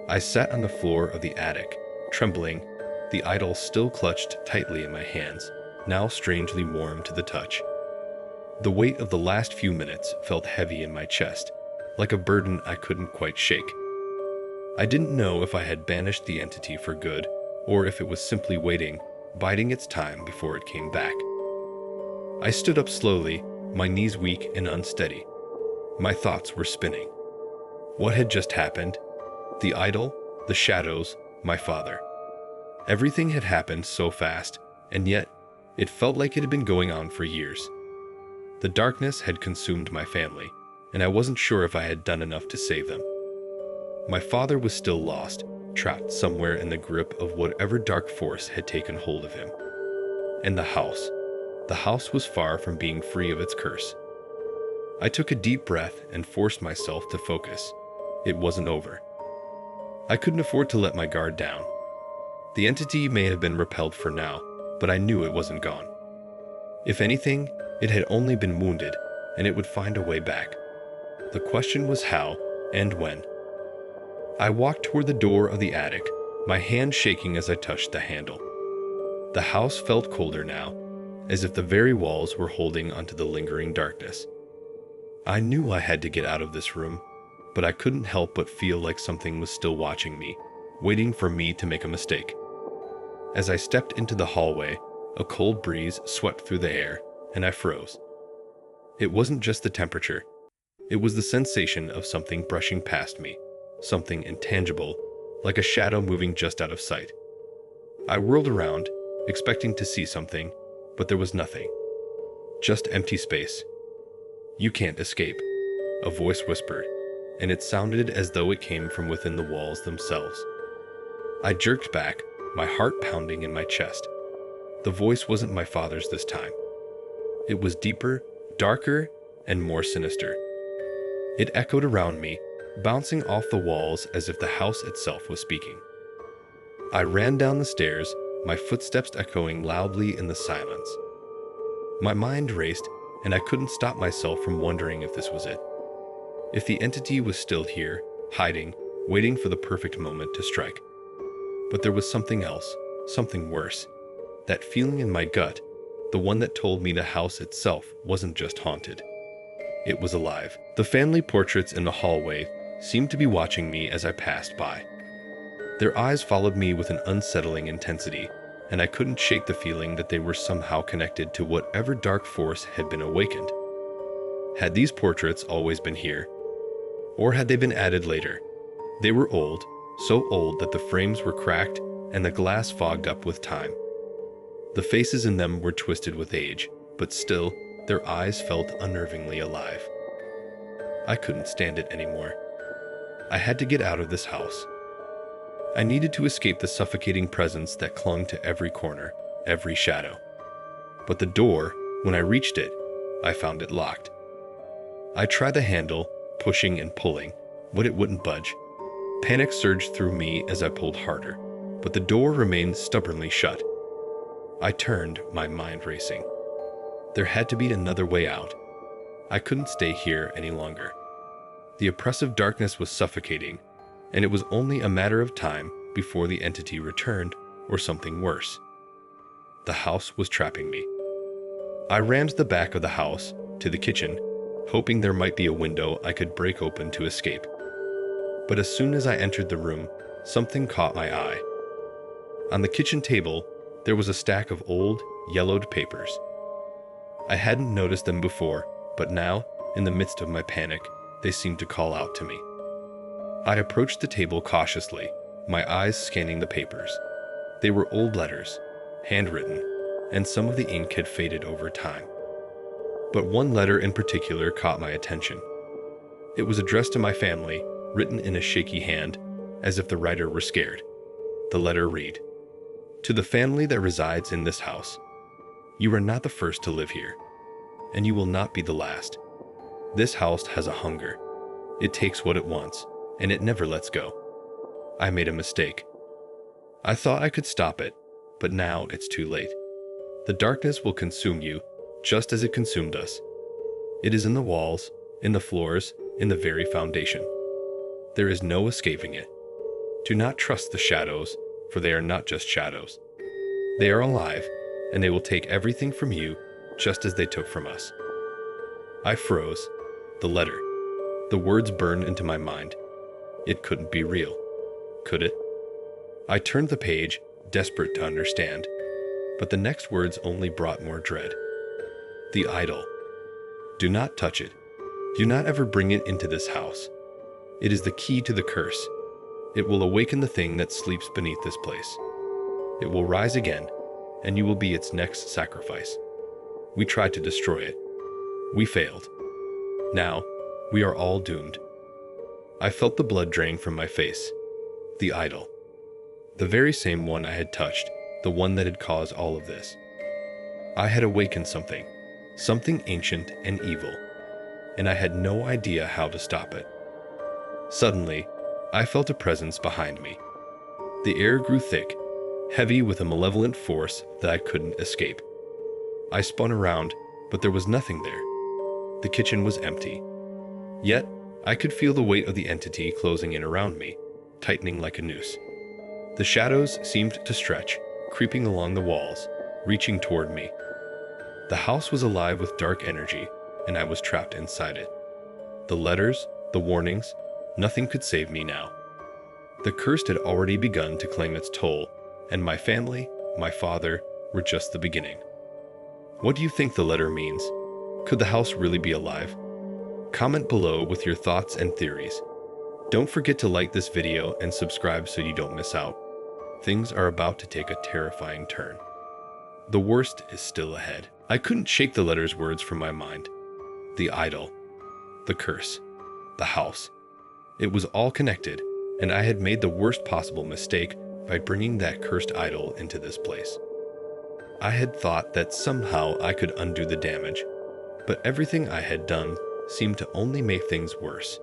I sat on the floor of the attic, trembling, the idol still clutched tightly in my hands, now strangely warm to the touch. The weight of the last few minutes felt heavy in my chest, like a burden I couldn't quite shake. I didn't know if I had banished the entity for good, or if it was simply waiting, biding its time before it came back. I stood up slowly, my knees weak and unsteady. My thoughts were spinning. What had just happened? The idol, the shadows, my father. Everything had happened so fast, and yet, it felt like it had been going on for years. The darkness had consumed my family, and I wasn't sure if I had done enough to save them. My father was still lost, trapped somewhere in the grip of whatever dark force had taken hold of him. And the The house was far from being free of its curse. I took a deep breath and forced myself to focus. It wasn't over. I couldn't afford to let my guard down. The entity may have been repelled for now, but I knew it wasn't gone. If anything, it had only been wounded, and it would find a way back. The question was how and when. I walked toward the door of the attic, my hand shaking as I touched the handle. The house felt colder now, as if the very walls were holding onto the lingering darkness. I knew I had to get out of this room, but I couldn't help but feel like something was still watching me, waiting for me to make a mistake. As I stepped into the hallway, a cold breeze swept through the air, and I froze. It wasn't just the temperature. It was the sensation of something brushing past me, something intangible, like a shadow moving just out of sight. I whirled around, expecting to see something, but there was nothing. Just empty space. "You can't escape," a voice whispered, and it sounded as though it came from within the walls themselves. I jerked back, my heart pounding in my chest. The voice wasn't my father's this time. It was deeper, darker, and more sinister. It echoed around me, bouncing off the walls as if the house itself was speaking. I ran down the stairs, my footsteps echoing loudly in the silence. My mind raced, and I couldn't stop myself from wondering if this was it. If the entity was still here, hiding, waiting for the perfect moment to strike. But there was something else, something worse. That feeling in my gut, the one that told me the house itself wasn't just haunted. It was alive. The family portraits in the hallway seemed to be watching me as I passed by. Their eyes followed me with an unsettling intensity, and I couldn't shake the feeling that they were somehow connected to whatever dark force had been awakened. Had these portraits always been here? Or had they been added later? They were old, so old that the frames were cracked and the glass fogged up with time. The faces in them were twisted with age, but still, their eyes felt unnervingly alive. I couldn't stand it anymore. I had to get out of this house. I needed to escape the suffocating presence that clung to every corner, every shadow. But the door, when I reached it, I found it locked. I tried the handle, pushing and pulling, but it wouldn't budge. Panic surged through me as I pulled harder, but the door remained stubbornly shut. I turned, my mind racing. There had to be another way out. I couldn't stay here any longer. The oppressive darkness was suffocating, and it was only a matter of time before the entity returned, or something worse. The house was trapping me. I ran to the back of the house, to the kitchen, hoping there might be a window I could break open to escape. But as soon as I entered the room, something caught my eye. On the kitchen table, there was a stack of old, yellowed papers. I hadn't noticed them before, but now, in the midst of my panic, they seemed to call out to me. I approached the table cautiously, my eyes scanning the papers. They were old letters, handwritten, and some of the ink had faded over time. But one letter in particular caught my attention. It was addressed to my family, written in a shaky hand, as if the writer were scared. The letter read, "To the family that resides in this house, you are not the first to live here, and you will not be the last. This house has a hunger. It takes what it wants, and it never lets go. I made a mistake. I thought I could stop it, but now it's too late. The darkness will consume you, just as it consumed us. It is in the walls, in the floors, in the very foundation. There is no escaping it. Do not trust the shadows, for they are not just shadows. They are alive, and they will take everything from you, just as they took from us." I froze. The letter. The words burned into my mind. It couldn't be real. Could it? I turned the page, desperate to understand, but the next words only brought more dread. The idol. Do not touch it. Do not ever bring it into this house. It is the key to the curse. It will awaken the thing that sleeps beneath this place. It will rise again, and you will be its next sacrifice. We tried to destroy it. We failed. Now, we are all doomed. I felt the blood drain from my face. The idol. The very same one I had touched, the one that had caused all of this. I had awakened something, something ancient and evil, and I had no idea how to stop it. Suddenly, I felt a presence behind me. The air grew thick, heavy with a malevolent force that I couldn't escape. I spun around, but there was nothing there. The kitchen was empty. Yet, I could feel the weight of the entity closing in around me, tightening like a noose. The shadows seemed to stretch, creeping along the walls, reaching toward me. The house was alive with dark energy, and I was trapped inside it. The letters, the warnings, nothing could save me now. The curse had already begun to claim its toll, and my family, my father, were just the beginning. What do you think the letter means? Could the house really be alive? Comment below with your thoughts and theories. Don't forget to like this video and subscribe so you don't miss out. Things are about to take a terrifying turn. The worst is still ahead. I couldn't shake the letter's words from my mind. The idol, the curse, the house. It was all connected, and I had made the worst possible mistake by bringing that cursed idol into this place. I had thought that somehow I could undo the damage, but everything I had done seemed to only make things worse.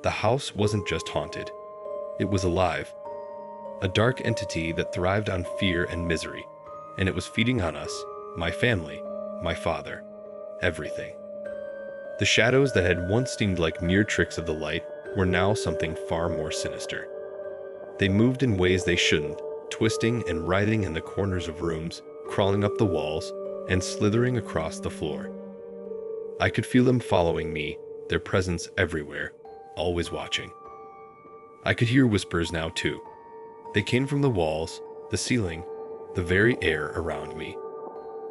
The house wasn't just haunted. It was alive. A dark entity that thrived on fear and misery, and it was feeding on us, my family, my father, everything. The shadows that had once seemed like mere tricks of the light were now something far more sinister. They moved in ways they shouldn't, twisting and writhing in the corners of rooms, crawling up the walls, and slithering across the floor. I could feel them following me, their presence everywhere, always watching. I could hear whispers now too. They came from the walls, the ceiling, the very air around me.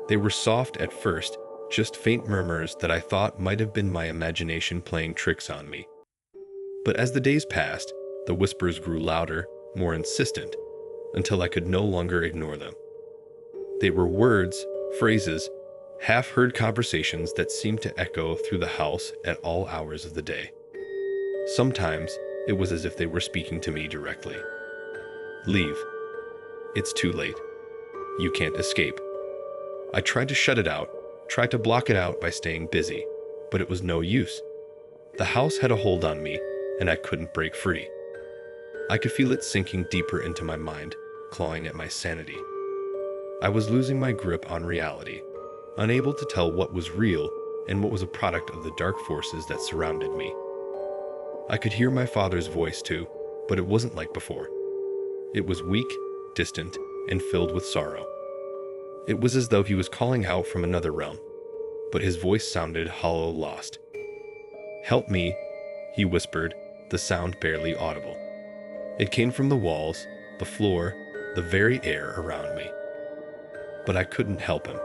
They were soft at first, just faint murmurs that I thought might have been my imagination playing tricks on me. But as the days passed, the whispers grew louder, more insistent, until I could no longer ignore them. They were words, phrases, half-heard conversations that seemed to echo through the house at all hours of the day. Sometimes, it was as if they were speaking to me directly. Leave. It's too late. You can't escape. I tried to shut it out, tried to block it out by staying busy, but it was no use. The house had a hold on me, and I couldn't break free. I could feel it sinking deeper into my mind, clawing at my sanity. I was losing my grip on reality, unable to tell what was real and what was a product of the dark forces that surrounded me. I could hear my father's voice too, but it wasn't like before. It was weak, distant, and filled with sorrow. It was as though he was calling out from another realm, but his voice sounded hollow, lost. "Help me," he whispered, the sound barely audible. It came from the walls, the floor, the very air around me. But I couldn't help him.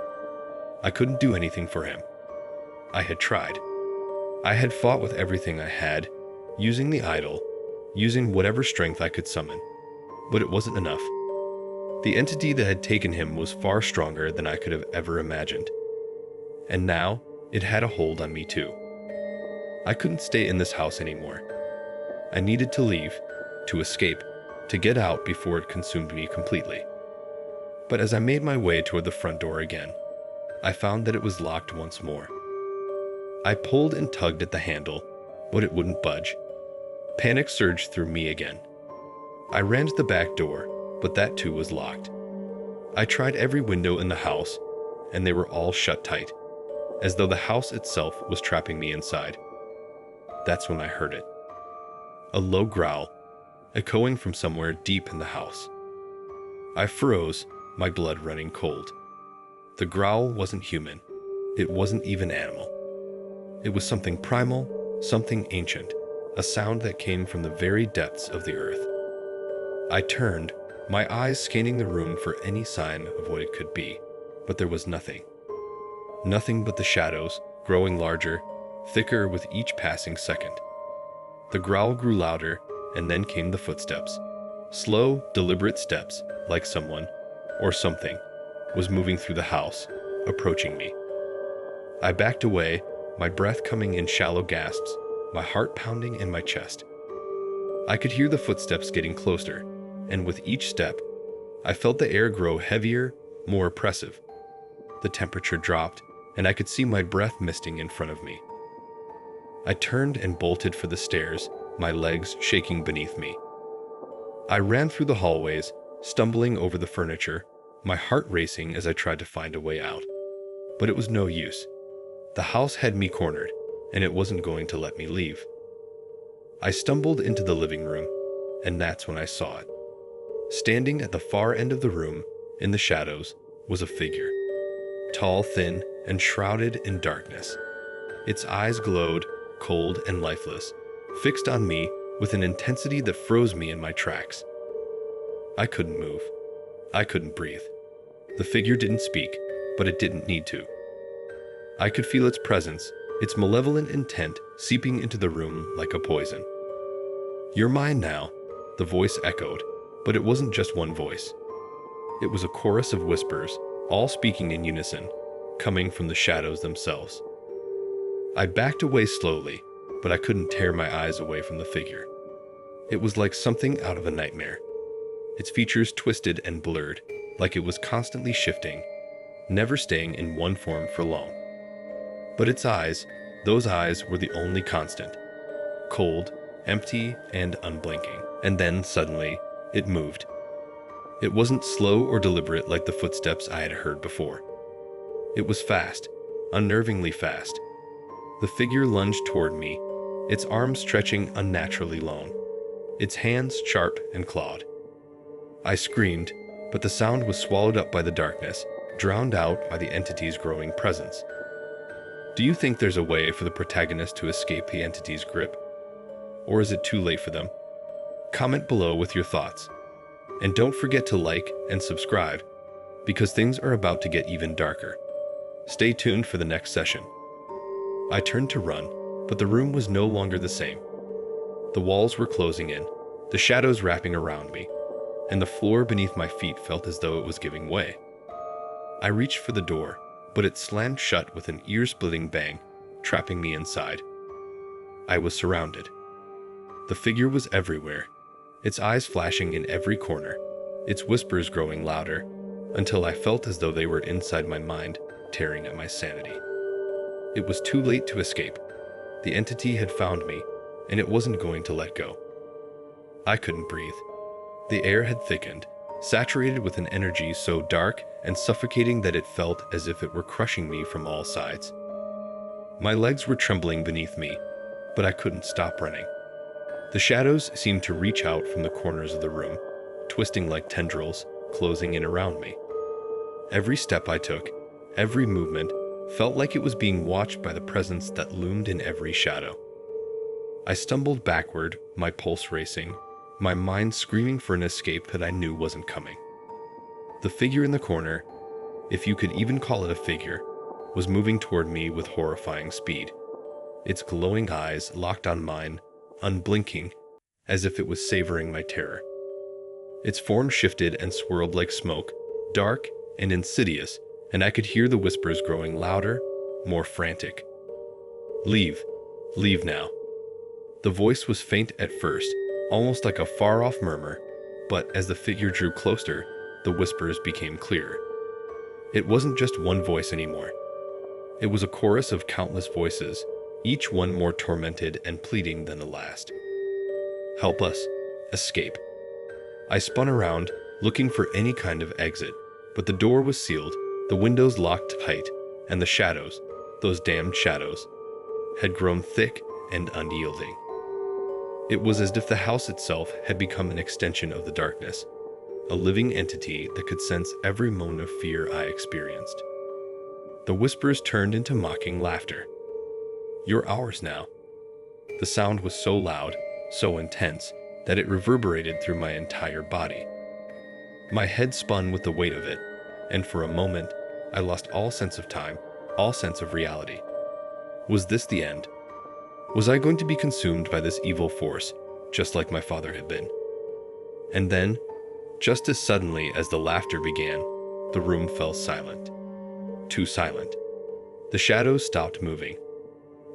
I couldn't do anything for him. I had tried. I had fought with everything I had, using the idol, using whatever strength I could summon. But it wasn't enough. The entity that had taken him was far stronger than I could have ever imagined. And now, it had a hold on me too. I couldn't stay in this house anymore. I needed to leave, to escape, to get out before it consumed me completely. But as I made my way toward the front door again, I found that it was locked once more. I pulled and tugged at the handle, but it wouldn't budge. Panic surged through me again. I ran to the back door, but that too was locked. I tried every window in the house, and they were all shut tight, as though the house itself was trapping me inside. That's when I heard it. A low growl, echoing from somewhere deep in the house. I froze, my blood running cold. The growl wasn't human. It wasn't even animal. It was something primal, something ancient, a sound that came from the very depths of the earth. I turned, my eyes scanning the room for any sign of what it could be, but there was nothing. Nothing but the shadows, growing larger, thicker with each passing second. The growl grew louder, and then came the footsteps. Slow, deliberate steps, like someone, or something, was moving through the house, approaching me. I backed away, my breath coming in shallow gasps, my heart pounding in my chest. I could hear the footsteps getting closer, and with each step, I felt the air grow heavier, more oppressive. The temperature dropped, and I could see my breath misting in front of me. I turned and bolted for the stairs, my legs shaking beneath me. I ran through the hallways, stumbling over the furniture, my heart racing as I tried to find a way out. But it was no use. The house had me cornered, and it wasn't going to let me leave. I stumbled into the living room, and that's when I saw it. Standing at the far end of the room, in the shadows, was a figure. Tall, thin, and shrouded in darkness. Its eyes glowed, cold and lifeless, fixed on me with an intensity that froze me in my tracks. I couldn't move. I couldn't breathe. The figure didn't speak, but it didn't need to. I could feel its presence, its malevolent intent seeping into the room like a poison. "You're mine now," the voice echoed, but it wasn't just one voice. It was a chorus of whispers, all speaking in unison, coming from the shadows themselves. I backed away slowly, but I couldn't tear my eyes away from the figure. It was like something out of a nightmare. Its features twisted and blurred, like it was constantly shifting, never staying in one form for long. But its eyes, those eyes were the only constant. Cold, empty, and unblinking. And then, suddenly, it moved. It wasn't slow or deliberate like the footsteps I had heard before. It was fast, unnervingly fast. The figure lunged toward me, its arms stretching unnaturally long, its hands sharp and clawed. I screamed, but the sound was swallowed up by the darkness, drowned out by the entity's growing presence. Do you think there's a way for the protagonist to escape the entity's grip? Or is it too late for them? Comment below with your thoughts. And don't forget to like and subscribe, because things are about to get even darker. Stay tuned for the next session. I turned to run, but the room was no longer the same. The walls were closing in, the shadows wrapping around me, and the floor beneath my feet felt as though it was giving way. I reached for the door, but it slammed shut with an ear-splitting bang, trapping me inside. I was surrounded. The figure was everywhere, its eyes flashing in every corner, its whispers growing louder, until I felt as though they were inside my mind, tearing at my sanity. It was too late to escape. The entity had found me, and it wasn't going to let go. I couldn't breathe. The air had thickened, saturated with an energy so dark and suffocating that it felt as if it were crushing me from all sides. My legs were trembling beneath me, but I couldn't stop running. The shadows seemed to reach out from the corners of the room, twisting like tendrils, closing in around me. Every step I took, every movement, felt like it was being watched by the presence that loomed in every shadow. I stumbled backward, my pulse racing, my mind screaming for an escape that I knew wasn't coming. The figure in the corner, if you could even call it a figure, was moving toward me with horrifying speed. Its glowing eyes locked on mine, unblinking, as if it was savoring my terror. Its form shifted and swirled like smoke, dark and insidious, and I could hear the whispers growing louder, more frantic. "Leave. Leave now." The voice was faint at first, almost like a far-off murmur, but as the figure drew closer, the whispers became clearer. It wasn't just one voice anymore. It was a chorus of countless voices, each one more tormented and pleading than the last. "Help us. Escape." I spun around, looking for any kind of exit, but the door was sealed, the windows locked tight, and the shadows, those damned shadows, had grown thick and unyielding. It was as if the house itself had become an extension of the darkness, a living entity that could sense every moment of fear I experienced. The whispers turned into mocking laughter. "You're ours now." The sound was so loud, so intense, that it reverberated through my entire body. My head spun with the weight of it, and for a moment, I lost all sense of time, all sense of reality. Was this the end? Was I going to be consumed by this evil force, just like my father had been? And then, just as suddenly as the laughter began, the room fell silent. Too silent. The shadows stopped moving.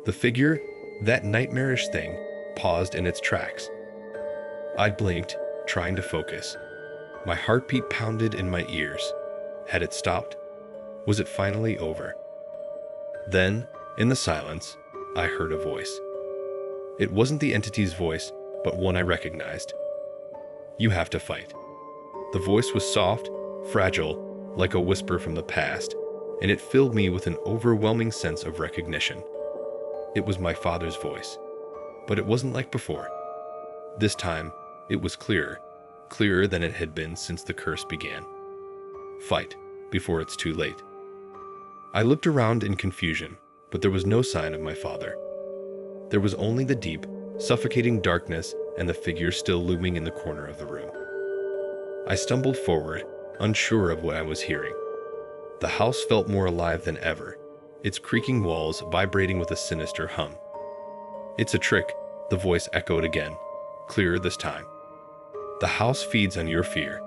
The figure, that nightmarish thing, paused in its tracks. I blinked, trying to focus. My heartbeat pounded in my ears. Had it stopped? Was it finally over? Then, in the silence, I heard a voice. It wasn't the entity's voice, but one I recognized. "You have to fight." The voice was soft, fragile, like a whisper from the past, and it filled me with an overwhelming sense of recognition. It was my father's voice, but it wasn't like before. This time, it was clearer, clearer than it had been since the curse began. "Fight, before it's too late." I looked around in confusion, but there was no sign of my father. There was only the deep, suffocating darkness and the figure still looming in the corner of the room. I stumbled forward, unsure of what I was hearing. The house felt more alive than ever, its creaking walls vibrating with a sinister hum. "It's a trick," the voice echoed again, clearer this time. "The house feeds on your fear.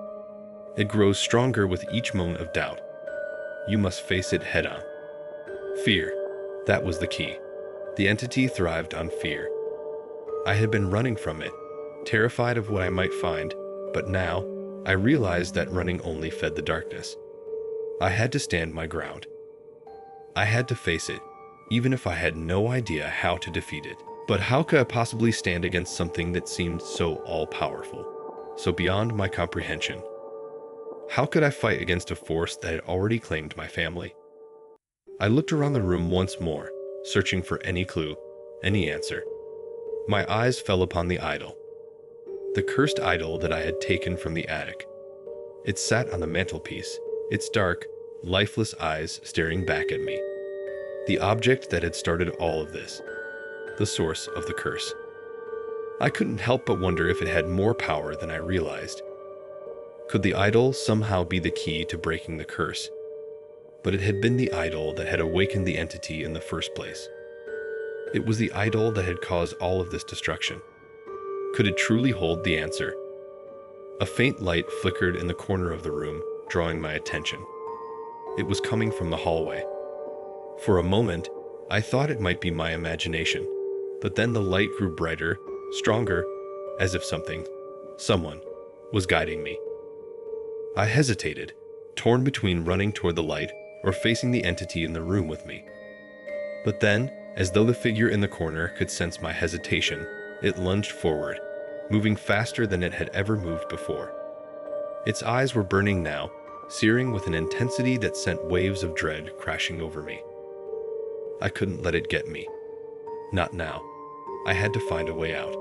It grows stronger with each moment of doubt. You must face it head on." Fear. That was the key. The entity thrived on fear. I had been running from it, terrified of what I might find, but now I realized that running only fed the darkness. I had to stand my ground. I had to face it, even if I had no idea how to defeat it. But how could I possibly stand against something that seemed so all-powerful, so beyond my comprehension? How could I fight against a force that had already claimed my family? I looked around the room once more, searching for any clue, any answer. My eyes fell upon the idol. The cursed idol that I had taken from the attic. It sat on the mantelpiece, its dark, lifeless eyes staring back at me. The object that had started all of this. The source of the curse. I couldn't help but wonder if it had more power than I realized. Could the idol somehow be the key to breaking the curse? But it had been the idol that had awakened the entity in the first place. It was the idol that had caused all of this destruction. Could it truly hold the answer? A faint light flickered in the corner of the room, drawing my attention. It was coming from the hallway. For a moment, I thought it might be my imagination, but then the light grew brighter, stronger, as if someone, was guiding me. I hesitated, torn between running toward the light or facing the entity in the room with me. But then, as though the figure in the corner could sense my hesitation, it lunged forward, moving faster than it had ever moved before. Its eyes were burning now, searing with an intensity that sent waves of dread crashing over me. I couldn't let it get me. Not now. I had to find a way out.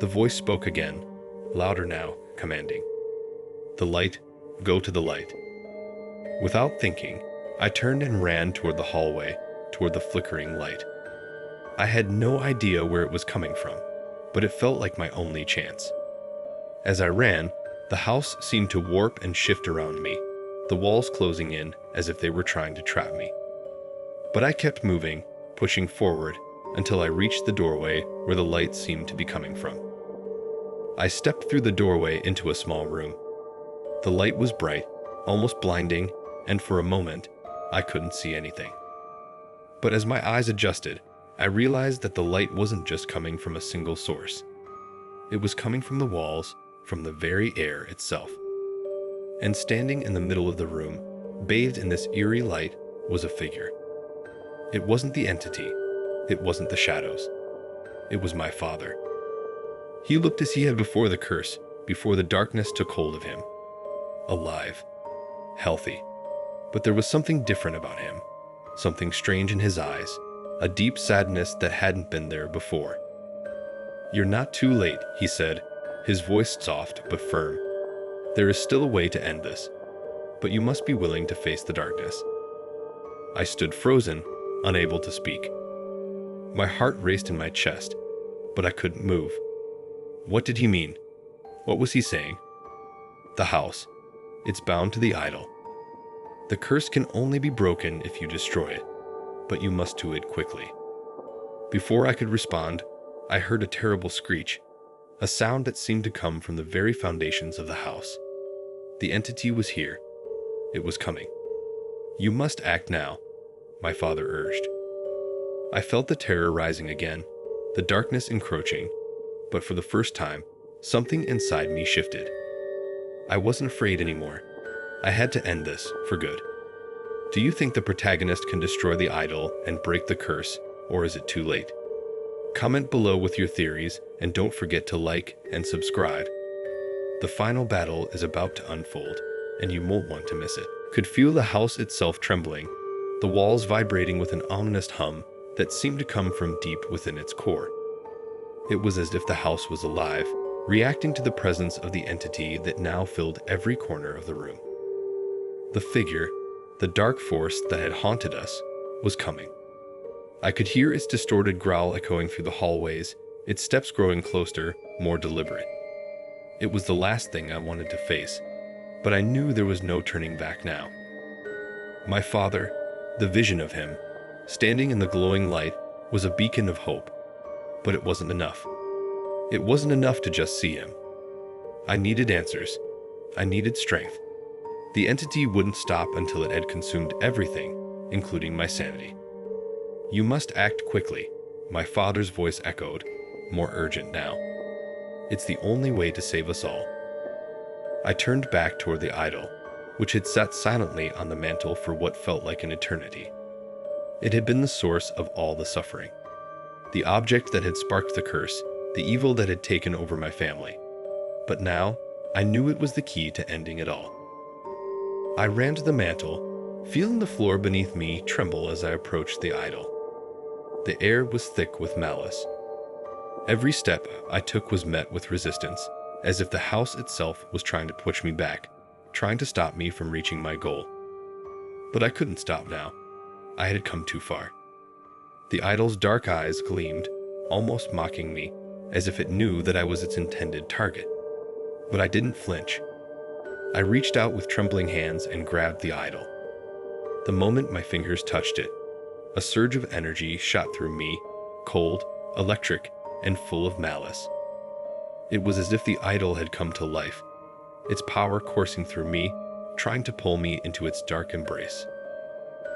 The voice spoke again, louder now, commanding. "The light, go to the light." Without thinking, I turned and ran toward the hallway, toward the flickering light. I had no idea where it was coming from, but it felt like my only chance. As I ran, the house seemed to warp and shift around me, the walls closing in as if they were trying to trap me. But I kept moving, pushing forward, until I reached the doorway where the light seemed to be coming from. I stepped through the doorway into a small room. The light was bright, almost blinding, and for a moment, I couldn't see anything. But as my eyes adjusted, I realized that the light wasn't just coming from a single source. It was coming from the walls, from the very air itself. And standing in the middle of the room, bathed in this eerie light, was a figure. It wasn't the entity. It wasn't the shadows. It was my father. He looked as he had before the curse, before the darkness took hold of him. Alive. Healthy. But there was something different about him. Something strange in his eyes. A deep sadness that hadn't been there before. "You're not too late," he said, his voice soft but firm. "There is still a way to end this, but you must be willing to face the darkness." I stood frozen, unable to speak. My heart raced in my chest, but I couldn't move. What did he mean? What was he saying? The house. It's bound to the idol. The curse can only be broken if you destroy it, but you must do it quickly. Before I could respond, I heard a terrible screech, a sound that seemed to come from the very foundations of the house. The entity was here. It was coming. "You must act now," my father urged. I felt the terror rising again, the darkness encroaching, but for the first time, something inside me shifted. I wasn't afraid anymore. I had to end this, for good. Do you think the protagonist can destroy the idol and break the curse, or is it too late? Comment below with your theories, and don't forget to like and subscribe. The final battle is about to unfold, and you won't want to miss it. Could feel the house itself trembling, the walls vibrating with an ominous hum that seemed to come from deep within its core. It was as if the house was alive, reacting to the presence of the entity that now filled every corner of the room. The figure, the dark force that had haunted us, was coming. I could hear its distorted growl echoing through the hallways, its steps growing closer, more deliberate. It was the last thing I wanted to face, but I knew there was no turning back now. My father, the vision of him, standing in the glowing light, was a beacon of hope, but it wasn't enough. It wasn't enough to just see him. I needed answers. I needed strength. The entity wouldn't stop until it had consumed everything, including my sanity. You must act quickly, my father's voice echoed, more urgent now. It's the only way to save us all. I turned back toward the idol, which had sat silently on the mantel for what felt like an eternity. It had been the source of all the suffering, the object that had sparked the curse, the evil that had taken over my family. But now, I knew it was the key to ending it all. I ran to the mantel, feeling the floor beneath me tremble as I approached the idol. The air was thick with malice. Every step I took was met with resistance, as if the house itself was trying to push me back, trying to stop me from reaching my goal. But I couldn't stop now. I had come too far. The idol's dark eyes gleamed, almost mocking me, as if it knew that I was its intended target. But I didn't flinch. I reached out with trembling hands and grabbed the idol. The moment my fingers touched it, a surge of energy shot through me, cold, electric, and full of malice. It was as if the idol had come to life, its power coursing through me, trying to pull me into its dark embrace.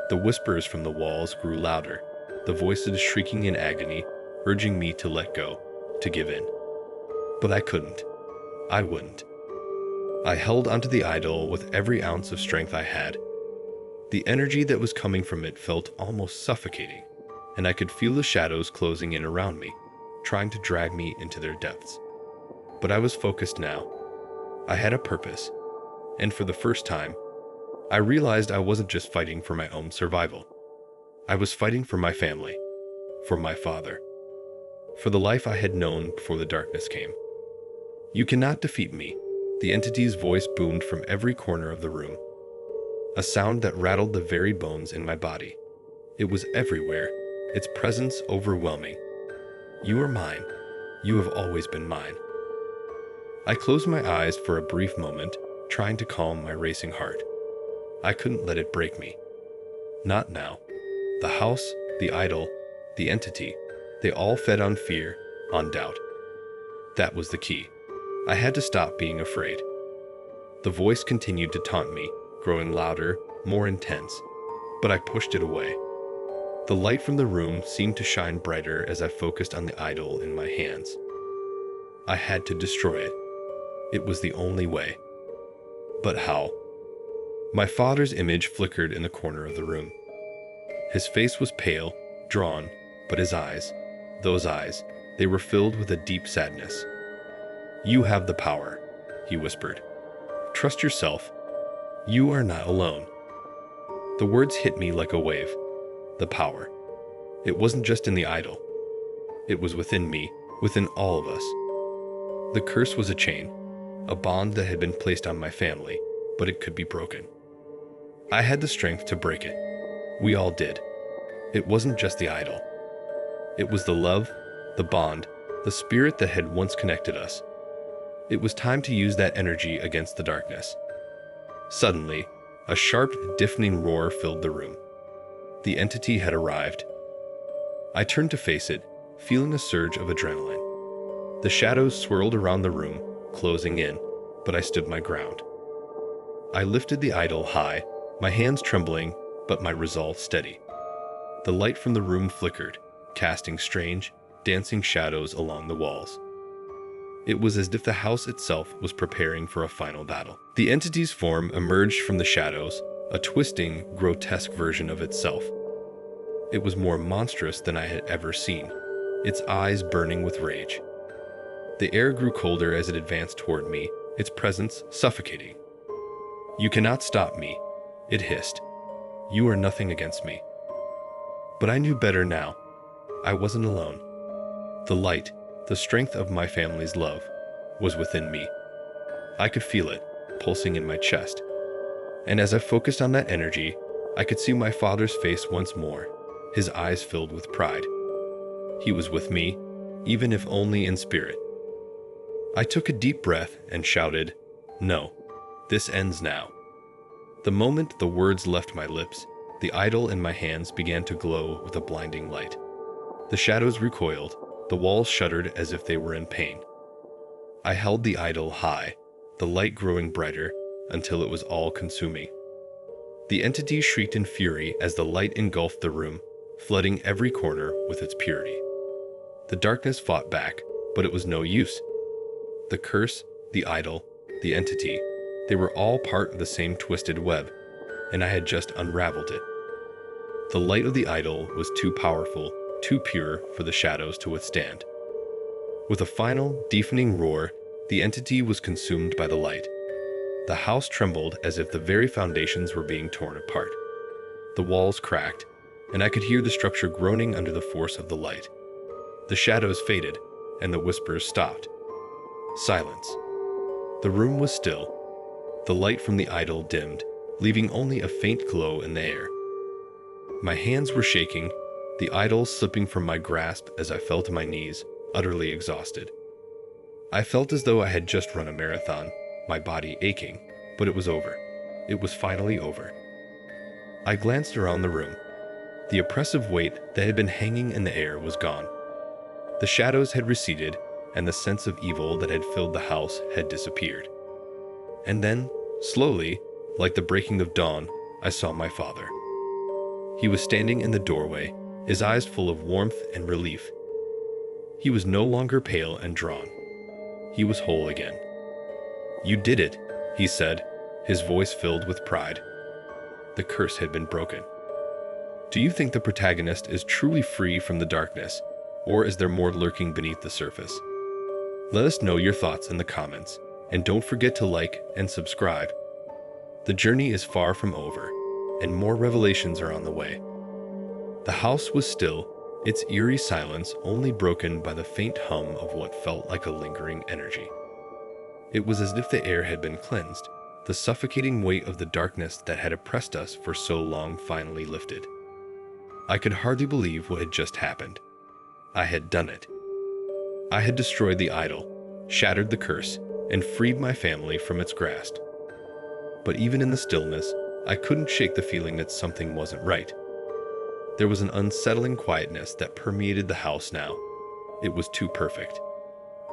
The whispers from the walls grew louder, the voices shrieking in agony, urging me to let go, to give in. But I couldn't. I wouldn't. I held onto the idol with every ounce of strength I had. The energy that was coming from it felt almost suffocating, and I could feel the shadows closing in around me, trying to drag me into their depths. But I was focused now. I had a purpose, and for the first time, I realized I wasn't just fighting for my own survival. I was fighting for my family, for my father, for the life I had known before the darkness came. You cannot defeat me, the entity's voice boomed from every corner of the room, a sound that rattled the very bones in my body. It was everywhere, its presence overwhelming. You are mine. You have always been mine. I closed my eyes for a brief moment, trying to calm my racing heart. I couldn't let it break me. Not now. The house, the idol, the entity, they all fed on fear, on doubt. That was the key. I had to stop being afraid. The voice continued to taunt me, growing louder, more intense, but I pushed it away. The light from the room seemed to shine brighter as I focused on the idol in my hands. I had to destroy it. It was the only way. But how? My father's image flickered in the corner of the room. His face was pale, drawn, but his eyes, those eyes, they were filled with a deep sadness. "You have the power," he whispered. "Trust yourself. You are not alone." The words hit me like a wave. The power. It wasn't just in the idol. It was within me, within all of us. The curse was a chain, a bond that had been placed on my family, but it could be broken. I had the strength to break it. We all did. It wasn't just the idol. It was the love, the bond, the spirit that had once connected us. It was time to use that energy against the darkness. Suddenly, a sharp, deafening roar filled the room. The entity had arrived. I turned to face it, feeling a surge of adrenaline. The shadows swirled around the room, closing in, but I stood my ground. I lifted the idol high, my hands trembling, but my resolve steady. The light from the room flickered, casting strange, dancing shadows along the walls. It was as if the house itself was preparing for a final battle. The entity's form emerged from the shadows, a twisting, grotesque version of itself. It was more monstrous than I had ever seen, its eyes burning with rage. The air grew colder as it advanced toward me, its presence suffocating. "You cannot stop me," it hissed. "You are nothing against me." But I knew better now. I wasn't alone. The light, the strength of my family's love, was within me. I could feel it, pulsing in my chest. And as I focused on that energy, I could see my father's face once more, his eyes filled with pride. He was with me, even if only in spirit. I took a deep breath and shouted, "No, this ends now." The moment the words left my lips, the idol in my hands began to glow with a blinding light. The shadows recoiled, the walls shuddered as if they were in pain. I held the idol high, the light growing brighter until it was all-consuming. The entity shrieked in fury as the light engulfed the room, flooding every corner with its purity. The darkness fought back, but it was no use. The curse, the idol, the entity, they were all part of the same twisted web, and I had just unraveled it. The light of the idol was too powerful, too pure for the shadows to withstand. With a final, deafening roar, the entity was consumed by the light. The house trembled as if the very foundations were being torn apart. The walls cracked, and I could hear the structure groaning under the force of the light. The shadows faded, and the whispers stopped. Silence. The room was still. The light from the idol dimmed, leaving only a faint glow in the air. My hands were shaking, the idol slipping from my grasp as I fell to my knees, utterly exhausted. I felt as though I had just run a marathon, my body aching, but it was over. It was finally over. I glanced around the room. The oppressive weight that had been hanging in the air was gone. The shadows had receded, and the sense of evil that had filled the house had disappeared. And then, slowly, like the breaking of dawn, I saw my father. He was standing in the doorway, his eyes full of warmth and relief. He was no longer pale and drawn. He was whole again. "You did it," he said, his voice filled with pride. The curse had been broken. Do you think the protagonist is truly free from the darkness, or is there more lurking beneath the surface? Let us know your thoughts in the comments, and don't forget to like and subscribe. The journey is far from over, and more revelations are on the way. The house was still, its eerie silence only broken by the faint hum of what felt like a lingering energy. It was as if the air had been cleansed, the suffocating weight of the darkness that had oppressed us for so long finally lifted. I could hardly believe what had just happened. I had done it. I had destroyed the idol, shattered the curse, and freed my family from its grasp. But even in the stillness, I couldn't shake the feeling that something wasn't right. There was an unsettling quietness that permeated the house now. It was too perfect,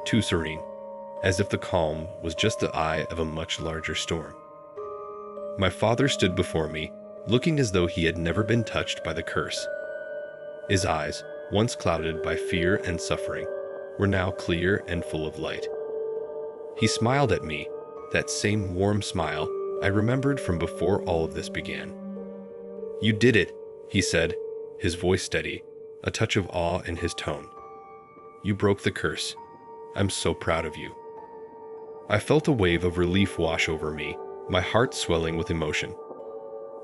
too serene, as if the calm was just the eye of a much larger storm. My father stood before me, looking as though he had never been touched by the curse. His eyes, once clouded by fear and suffering, were now clear and full of light. He smiled at me, that same warm smile I remembered from before all of this began. "You did it," he said, his voice steady, a touch of awe in his tone. "You broke the curse. I'm so proud of you." I felt a wave of relief wash over me, my heart swelling with emotion.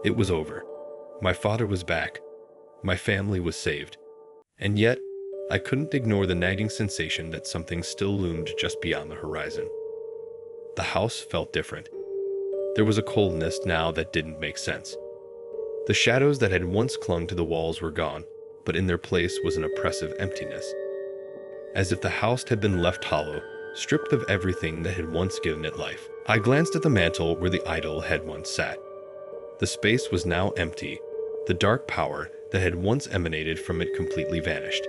It was over. My father was back. My family was saved. And yet, I couldn't ignore the nagging sensation that something still loomed just beyond the horizon. The house felt different. There was a coldness now that didn't make sense. The shadows that had once clung to the walls were gone, but in their place was an oppressive emptiness. As if the house had been left hollow, stripped of everything that had once given it life. I glanced at the mantle where the idol had once sat. The space was now empty. The dark power that had once emanated from it completely vanished.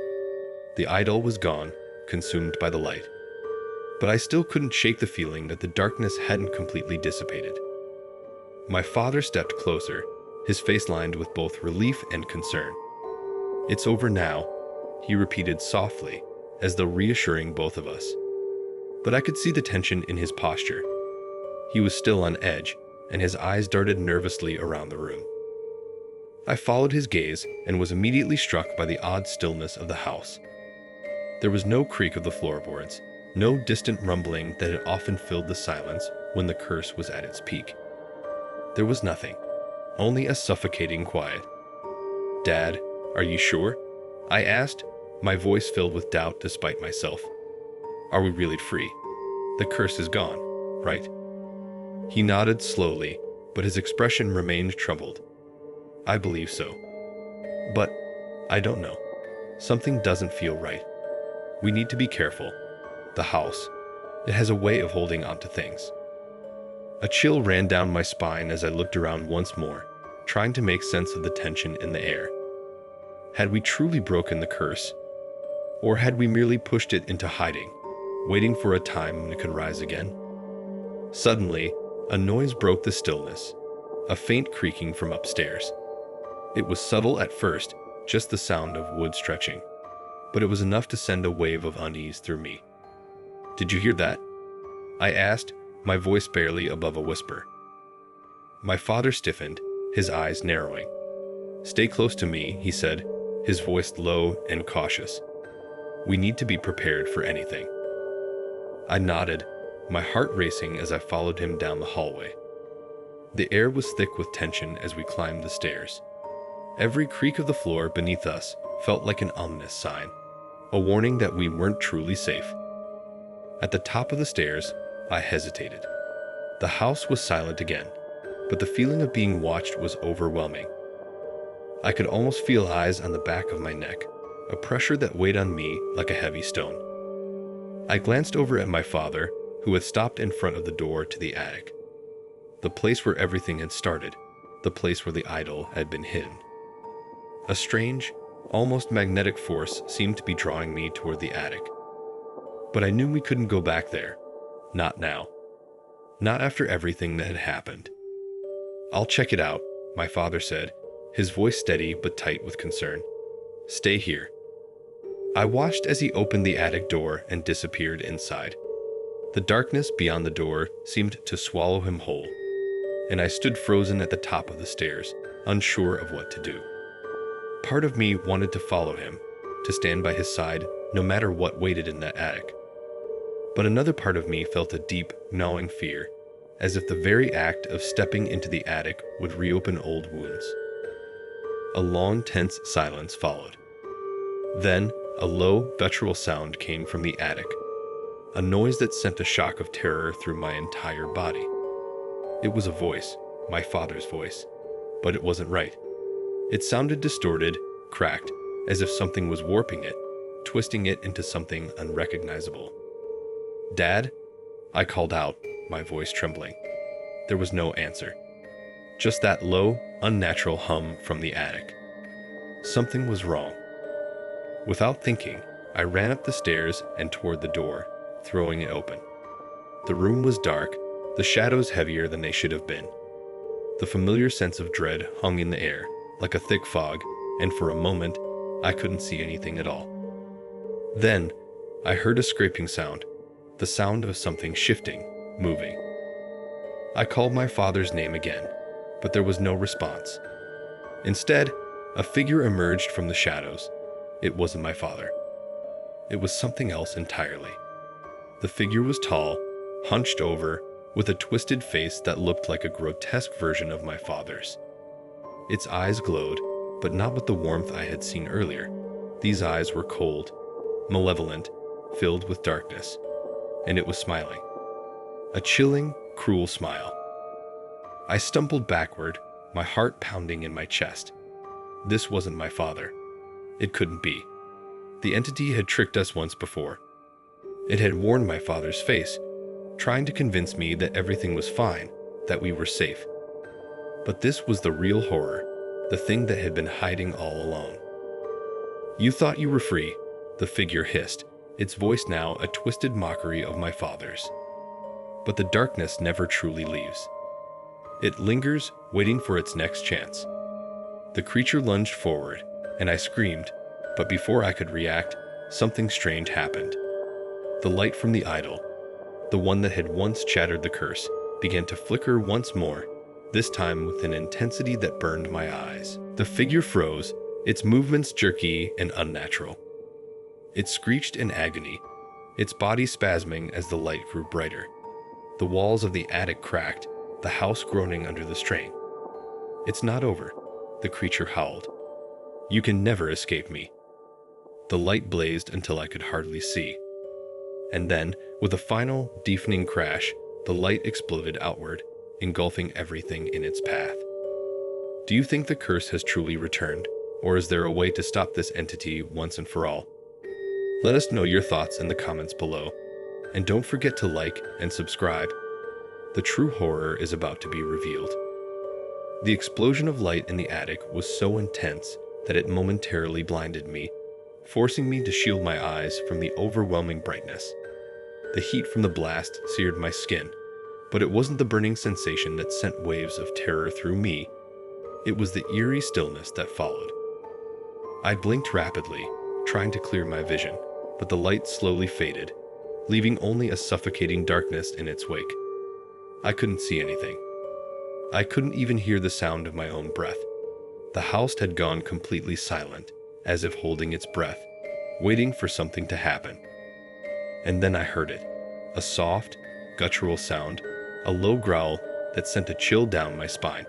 The idol was gone, consumed by the light. But I still couldn't shake the feeling that the darkness hadn't completely dissipated. My father stepped closer, his face lined with both relief and concern. "It's over now," he repeated softly, as though reassuring both of us. But I could see the tension in his posture. He was still on edge, and his eyes darted nervously around the room. I followed his gaze and was immediately struck by the odd stillness of the house. There was no creak of the floorboards, no distant rumbling that had often filled the silence when the curse was at its peak. There was nothing, only a suffocating quiet. "Dad, are you sure?" I asked, my voice filled with doubt despite myself. "Are we really free? The curse is gone, right?" He nodded slowly, but his expression remained troubled. "I believe so. But I don't know. Something doesn't feel right. We need to be careful. The house, it has a way of holding on to things." A chill ran down my spine as I looked around once more, trying to make sense of the tension in the air. Had we truly broken the curse? Or had we merely pushed it into hiding, waiting for a time when it could rise again? Suddenly, a noise broke the stillness, a faint creaking from upstairs. It was subtle at first, just the sound of wood stretching, but it was enough to send a wave of unease through me. "Did you hear that?" I asked, my voice barely above a whisper. My father stiffened, his eyes narrowing. "Stay close to me," he said, his voice low and cautious. "We need to be prepared for anything." I nodded, my heart racing as I followed him down the hallway. The air was thick with tension as we climbed the stairs. Every creak of the floor beneath us felt like an ominous sign, a warning that we weren't truly safe. At the top of the stairs, I hesitated. The house was silent again, but the feeling of being watched was overwhelming. I could almost feel eyes on the back of my neck, a pressure that weighed on me like a heavy stone. I glanced over at my father, who had stopped in front of the door to the attic. The place where everything had started, the place where the idol had been hidden. A strange, almost magnetic force seemed to be drawing me toward the attic. But I knew we couldn't go back there. Not now. Not after everything that had happened. "I'll check it out," my father said, his voice steady but tight with concern. "Stay here." I watched as he opened the attic door and disappeared inside. The darkness beyond the door seemed to swallow him whole, and I stood frozen at the top of the stairs, unsure of what to do. Part of me wanted to follow him, to stand by his side no matter what waited in that attic. But another part of me felt a deep, gnawing fear, as if the very act of stepping into the attic would reopen old wounds. A long, tense silence followed. Then, a low, guttural sound came from the attic, a noise that sent a shock of terror through my entire body. It was a voice, my father's voice, but it wasn't right. It sounded distorted, cracked, as if something was warping it, twisting it into something unrecognizable. "Dad?" I called out, my voice trembling. There was no answer. Just that low, unnatural hum from the attic. Something was wrong. Without thinking, I ran up the stairs and toward the door, throwing it open. The room was dark, the shadows heavier than they should have been. The familiar sense of dread hung in the air, like a thick fog, and for a moment, I couldn't see anything at all. Then, I heard a scraping sound, the sound of something shifting, moving. I called my father's name again, but there was no response. Instead, a figure emerged from the shadows. It wasn't my father. It was something else entirely. The figure was tall, hunched over, with a twisted face that looked like a grotesque version of my father's. Its eyes glowed, but not with the warmth I had seen earlier. These eyes were cold, malevolent, filled with darkness, and it was smiling. A chilling, cruel smile. I stumbled backward, my heart pounding in my chest. This wasn't my father. It couldn't be. The entity had tricked us once before. It had worn my father's face, trying to convince me that everything was fine, that we were safe. But this was the real horror, the thing that had been hiding all along. "You thought you were free," the figure hissed, its voice now a twisted mockery of my father's. But the darkness never truly leaves. It lingers, waiting for its next chance. The creature lunged forward, and I screamed, but before I could react, something strange happened. The light from the idol, the one that had once shattered the curse, began to flicker once more, this time with an intensity that burned my eyes. The figure froze, its movements jerky and unnatural. It screeched in agony, its body spasming as the light grew brighter. The walls of the attic cracked, the house groaning under the strain. "It's not over," the creature howled. "You can never escape me." The light blazed until I could hardly see. And then, with a final, deafening crash, the light exploded outward, engulfing everything in its path. Do you think the curse has truly returned, or is there a way to stop this entity once and for all? Let us know your thoughts in the comments below, and don't forget to like and subscribe. The true horror is about to be revealed. The explosion of light in the attic was so intense that it momentarily blinded me, forcing me to shield my eyes from the overwhelming brightness. The heat from the blast seared my skin, but it wasn't the burning sensation that sent waves of terror through me. It was the eerie stillness that followed. I blinked rapidly, trying to clear my vision, but the light slowly faded, leaving only a suffocating darkness in its wake. I couldn't see anything. I couldn't even hear the sound of my own breath. The house had gone completely silent, as if holding its breath, waiting for something to happen. And then I heard it, a soft, guttural sound, a low growl that sent a chill down my spine.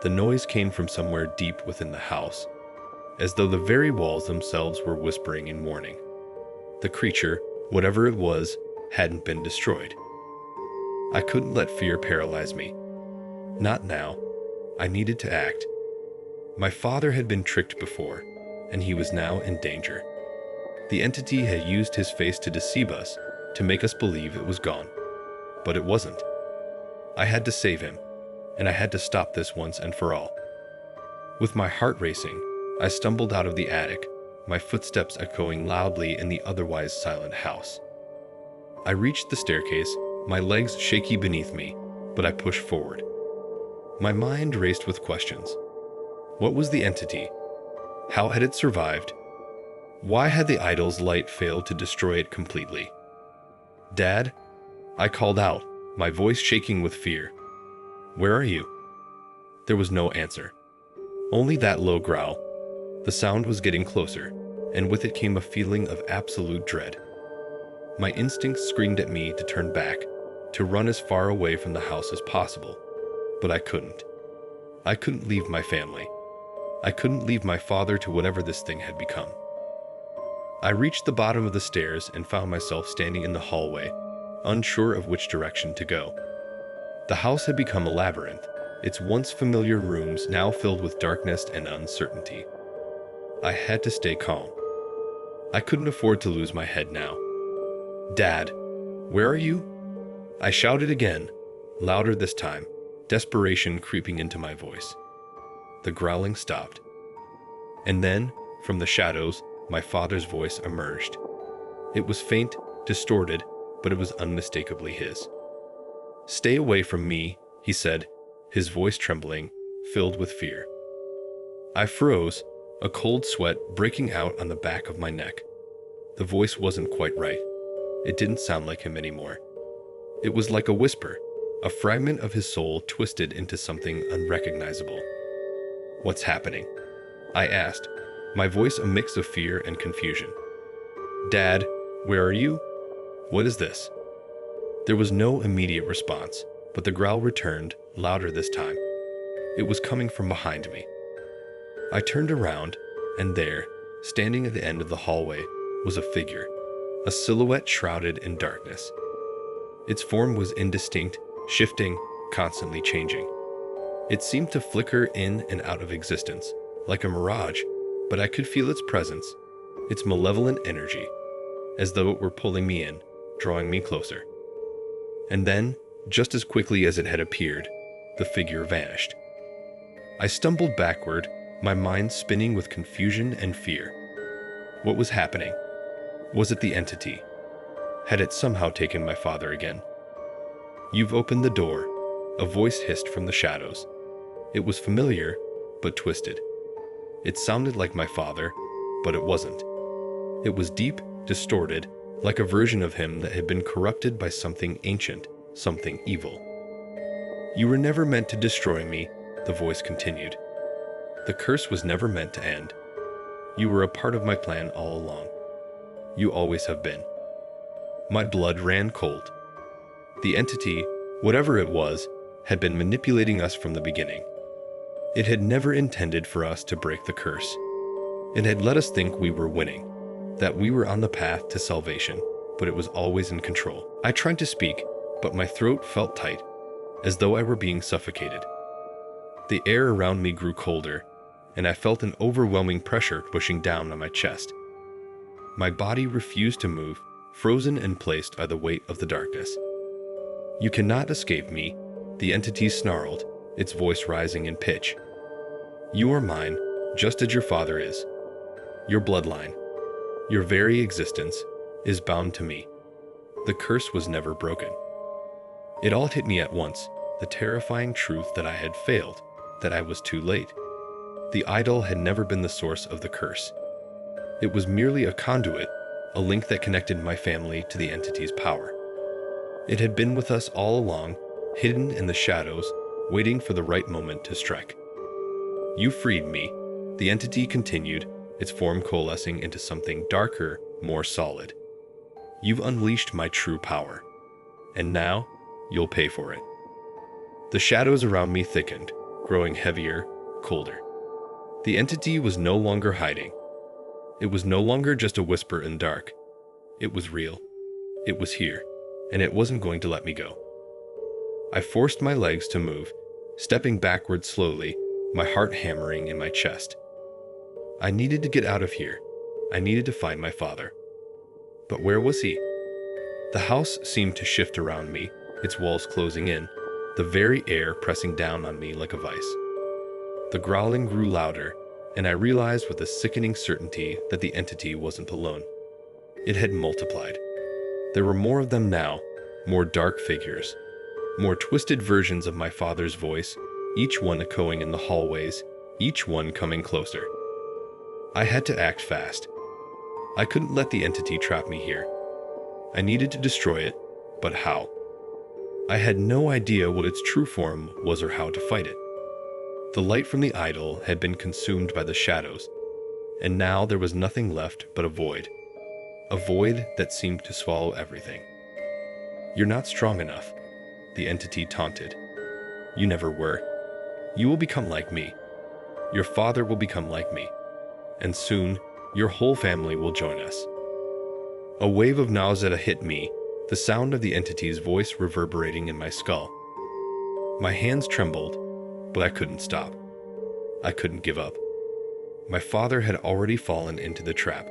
The noise came from somewhere deep within the house, as though the very walls themselves were whispering in warning. The creature, whatever it was, hadn't been destroyed. I couldn't let fear paralyze me. Not now. I needed to act. My father had been tricked before, and he was now in danger. The entity had used his face to deceive us, to make us believe it was gone. But it wasn't. I had to save him, and I had to stop this once and for all. With my heart racing, I stumbled out of the attic, my footsteps echoing loudly in the otherwise silent house. I reached the staircase, my legs shaky beneath me, but I pushed forward. My mind raced with questions. What was the entity? How had it survived? Why had the idol's light failed to destroy it completely? "Dad?" I called out, my voice shaking with fear. "Where are you?" There was no answer. Only that low growl. The sound was getting closer, and with it came a feeling of absolute dread. My instincts screamed at me to turn back, to run as far away from the house as possible. But I couldn't. I couldn't leave my family. I couldn't leave my father to whatever this thing had become. I reached the bottom of the stairs and found myself standing in the hallway, unsure of which direction to go. The house had become a labyrinth, its once familiar rooms now filled with darkness and uncertainty. I had to stay calm. I couldn't afford to lose my head now. "Dad, where are you?" I shouted again, louder this time, desperation creeping into my voice. The growling stopped. And then, from the shadows, my father's voice emerged. It was faint, distorted, but it was unmistakably his. "Stay away from me," he said, his voice trembling, filled with fear. I froze, a cold sweat breaking out on the back of my neck. The voice wasn't quite right. It didn't sound like him anymore. It was like a whisper, a fragment of his soul twisted into something unrecognizable. "What's happening?" I asked, my voice a mix of fear and confusion. "Dad, where are you? What is this?" There was no immediate response, but the growl returned, louder this time. It was coming from behind me. I turned around, and there, standing at the end of the hallway, was a figure, a silhouette shrouded in darkness. Its form was indistinct, shifting, constantly changing. It seemed to flicker in and out of existence, like a mirage, but I could feel its presence, its malevolent energy, as though it were pulling me in, drawing me closer. And then, just as quickly as it had appeared, the figure vanished. I stumbled backward, my mind spinning with confusion and fear. What was happening? Was it the entity? Had it somehow taken my father again? "You've opened the door," a voice hissed from the shadows. It was familiar, but twisted. It sounded like my father, but it wasn't. It was deep, distorted, like a version of him that had been corrupted by something ancient, something evil. You were never meant to destroy me, the voice continued. The curse was never meant to end. You were a part of my plan all along. You always have been. My blood ran cold. The entity, whatever it was, had been manipulating us from the beginning. It had never intended for us to break the curse. It had let us think we were winning, that we were on the path to salvation, but it was always in control. I tried to speak, but my throat felt tight, as though I were being suffocated. The air around me grew colder, and I felt an overwhelming pressure pushing down on my chest. My body refused to move, frozen and placed by the weight of the darkness. You cannot escape me, the entity snarled, its voice rising in pitch. You are mine, just as your father is. Your bloodline, your very existence, is bound to me. The curse was never broken. It all hit me at once, the terrifying truth that I had failed, that I was too late. The idol had never been the source of the curse. It was merely a conduit, a link that connected my family to the entity's power. It had been with us all along, hidden in the shadows, waiting for the right moment to strike. You freed me, the entity continued, its form coalescing into something darker, more solid. You've unleashed my true power, and now you'll pay for it. The shadows around me thickened, growing heavier, colder. The entity was no longer hiding. It was no longer just a whisper in the dark. It was real. It was here, and it wasn't going to let me go. I forced my legs to move, stepping backward slowly, my heart hammering in my chest. I needed to get out of here. I needed to find my father. But where was he? The house seemed to shift around me, its walls closing in, the very air pressing down on me like a vice. The growling grew louder, and I realized with a sickening certainty that the entity wasn't alone. It had multiplied. There were more of them now, more dark figures, more twisted versions of my father's voice, each one echoing in the hallways, each one coming closer. I had to act fast. I couldn't let the entity trap me here. I needed to destroy it, but how? I had no idea what its true form was or how to fight it. The light from the idol had been consumed by the shadows, and now there was nothing left but a void that seemed to swallow everything. You're not strong enough, the entity taunted. You never were. You will become like me. Your father will become like me. And soon, your whole family will join us. A wave of nausea hit me, the sound of the entity's voice reverberating in my skull. My hands trembled, but I couldn't stop. I couldn't give up. My father had already fallen into the trap.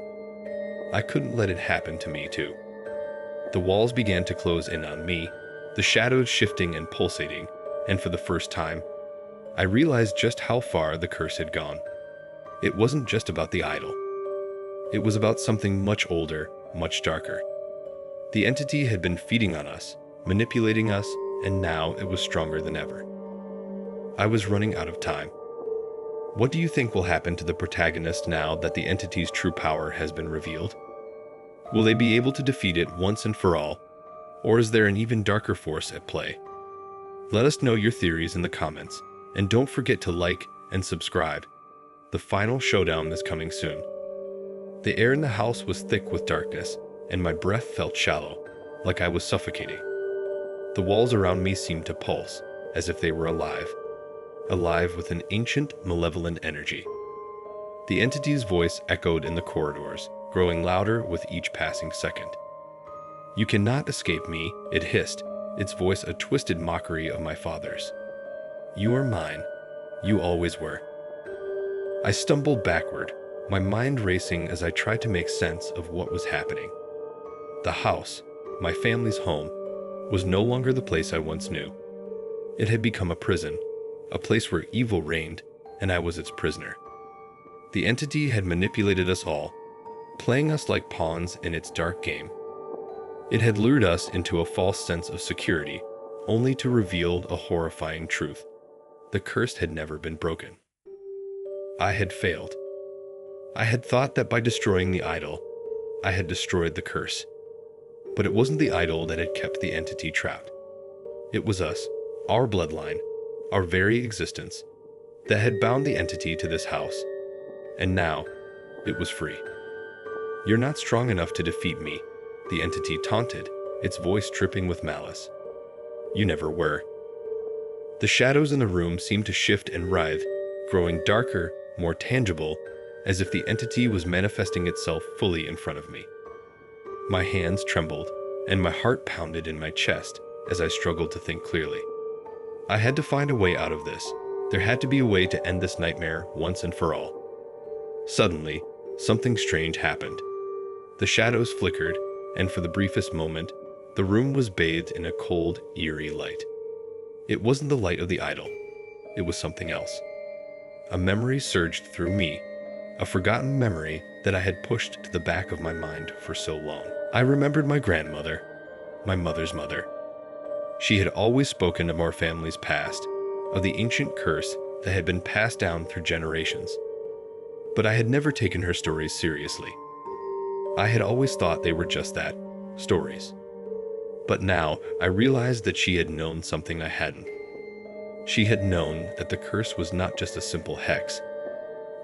I couldn't let it happen to me too. The walls began to close in on me, the shadows shifting and pulsating, and for the first time, I realized just how far the curse had gone. It wasn't just about the idol. It was about something much older, much darker. The entity had been feeding on us, manipulating us, and now it was stronger than ever. I was running out of time. What do you think will happen to the protagonist now that the entity's true power has been revealed? Will they be able to defeat it once and for all, or is there an even darker force at play? Let us know your theories in the comments, and don't forget to like and subscribe. The final showdown is coming soon. The air in the house was thick with darkness, and my breath felt shallow, like I was suffocating. The walls around me seemed to pulse, as if they were alive with an ancient, malevolent energy. The entity's voice echoed in the corridors, growing louder with each passing second. You cannot escape me, it hissed, its voice a twisted mockery of my father's. You are mine. You always were. I stumbled backward, my mind racing as I tried to make sense of what was happening. The house, my family's home, was no longer the place I once knew. It had become a prison, a place where evil reigned, and I was its prisoner. The entity had manipulated us all, playing us like pawns in its dark game. It had lured us into a false sense of security, only to reveal a horrifying truth. The curse had never been broken. I had failed. I had thought that by destroying the idol, I had destroyed the curse. But it wasn't the idol that had kept the entity trapped. It was us, Our bloodline, our very existence, that had bound the entity to this house, and now it was free. "You're not strong enough to defeat me," the entity taunted, its voice dripping with malice. "You never were." The shadows in the room seemed to shift and writhe, growing darker, more tangible, as if the entity was manifesting itself fully in front of me. My hands trembled, and my heart pounded in my chest as I struggled to think clearly. I had to find a way out of this. There had to be a way to end this nightmare once and for all. Suddenly, something strange happened. The shadows flickered, and for the briefest moment, the room was bathed in a cold, eerie light. It wasn't the light of the idol. It was something else. A memory surged through me, a forgotten memory that I had pushed to the back of my mind for so long. I remembered my grandmother, my mother's mother. She had always spoken of our family's past, of the ancient curse that had been passed down through generations. But I had never taken her stories seriously. I had always thought they were just that, stories. But now I realized that she had known something I hadn't. She had known that the curse was not just a simple hex.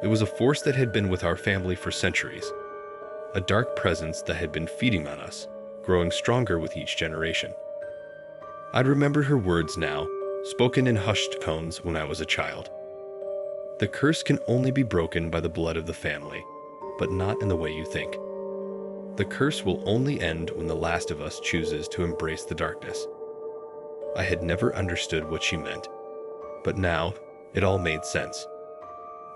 It was a force that had been with our family for centuries, a dark presence that had been feeding on us, growing stronger with each generation. I'd remembered her words now, spoken in hushed tones when I was a child. "The curse can only be broken by the blood of the family, but not in the way you think. The curse will only end when the last of us chooses to embrace the darkness." I had never understood what she meant, but now it all made sense.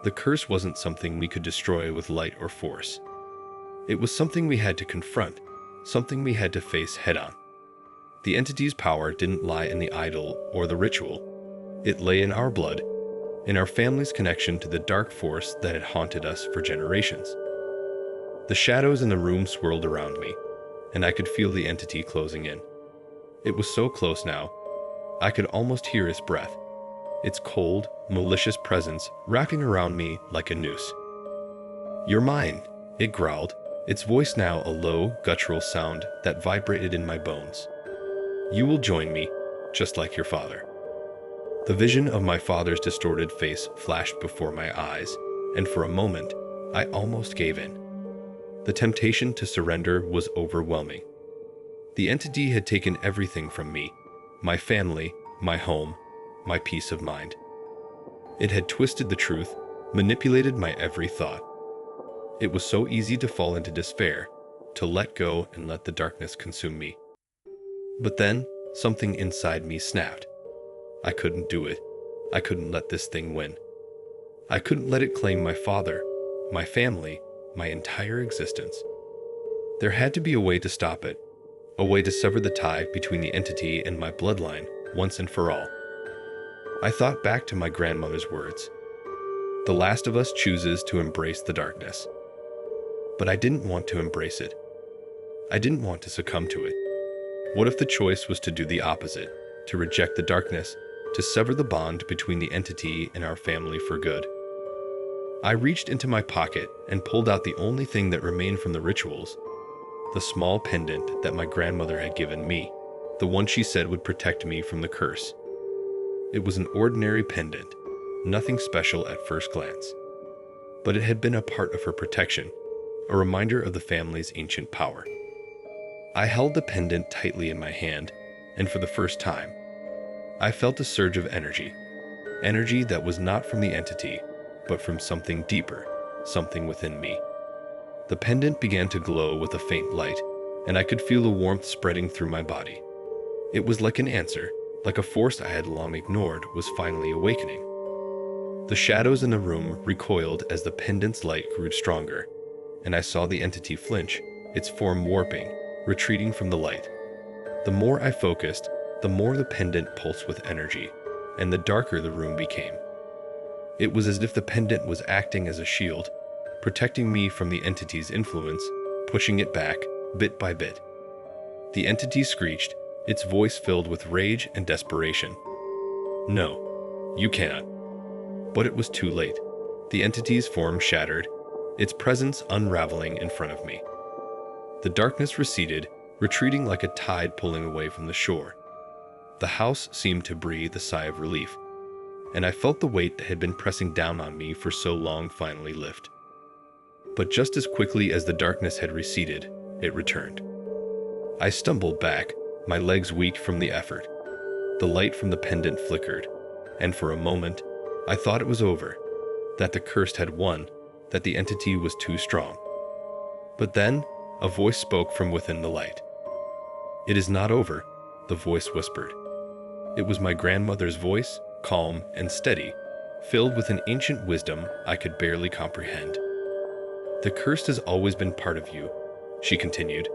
The curse wasn't something we could destroy with light or force. It was something we had to confront, something we had to face head-on. The entity's power didn't lie in the idol or the ritual. It lay in our blood, in our family's connection to the dark force that had haunted us for generations. The shadows in the room swirled around me, and I could feel the entity closing in. It was so close now, I could almost hear its breath, its cold, malicious presence wrapping around me like a noose. "You're mine," it growled, its voice now a low, guttural sound that vibrated in my bones. "You will join me, just like your father." The vision of my father's distorted face flashed before my eyes, and for a moment, I almost gave in. The temptation to surrender was overwhelming. The entity had taken everything from me, my family, my home, my peace of mind. It had twisted the truth, manipulated my every thought. It was so easy to fall into despair, to let go and let the darkness consume me. But then, something inside me snapped. I couldn't do it. I couldn't let this thing win. I couldn't let it claim my father, my family, my entire existence. There had to be a way to stop it, a way to sever the tie between the entity and my bloodline once and for all. I thought back to my grandmother's words. "The last of us chooses to embrace the darkness." But I didn't want to embrace it. I didn't want to succumb to it. What if the choice was to do the opposite, to reject the darkness, to sever the bond between the entity and our family for good? I reached into my pocket and pulled out the only thing that remained from the rituals, the small pendant that my grandmother had given me, the one she said would protect me from the curse. It was an ordinary pendant, nothing special at first glance. But it had been a part of her protection, a reminder of the family's ancient power. I held the pendant tightly in my hand, and for the first time, I felt a surge of energy that was not from the entity, but from something deeper, something within me. The pendant began to glow with a faint light, and I could feel the warmth spreading through my body. It was like an answer, like a force I had long ignored was finally awakening. The shadows in the room recoiled as the pendant's light grew stronger, and I saw the entity flinch, its form warping, retreating from the light. The more I focused, the more the pendant pulsed with energy, and the darker the room became. It was as if the pendant was acting as a shield, protecting me from the entity's influence, pushing it back, bit by bit. The entity screeched, its voice filled with rage and desperation. "No, you cannot." But it was too late. The entity's form shattered, its presence unraveling in front of me. The darkness receded, retreating like a tide pulling away from the shore. The house seemed to breathe a sigh of relief, and I felt the weight that had been pressing down on me for so long finally lift. But just as quickly as the darkness had receded, it returned. I stumbled back, my legs weak from the effort. The light from the pendant flickered, and for a moment, I thought it was over, that the cursed had won, that the entity was too strong. But then, a voice spoke from within the light. "It is not over," the voice whispered. It was my grandmother's voice, calm and steady, filled with an ancient wisdom I could barely comprehend. "The curse has always been part of you," she continued.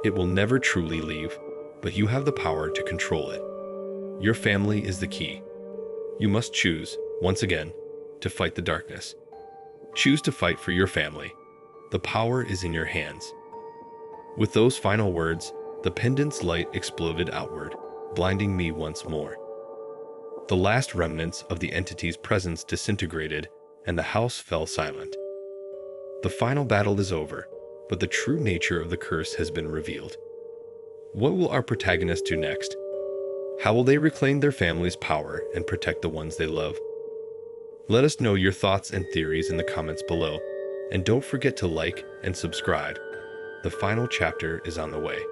"It will never truly leave, but you have the power to control it. Your family is the key. You must choose, once again, to fight the darkness. Choose to fight for your family. The power is in your hands." With those final words, the pendant's light exploded outward, blinding me once more. The last remnants of the entity's presence disintegrated, and the house fell silent. The final battle is over, but the true nature of the curse has been revealed. What will our protagonists do next? How will they reclaim their family's power and protect the ones they love? Let us know your thoughts and theories in the comments below, and don't forget to like and subscribe. The final chapter is on the way.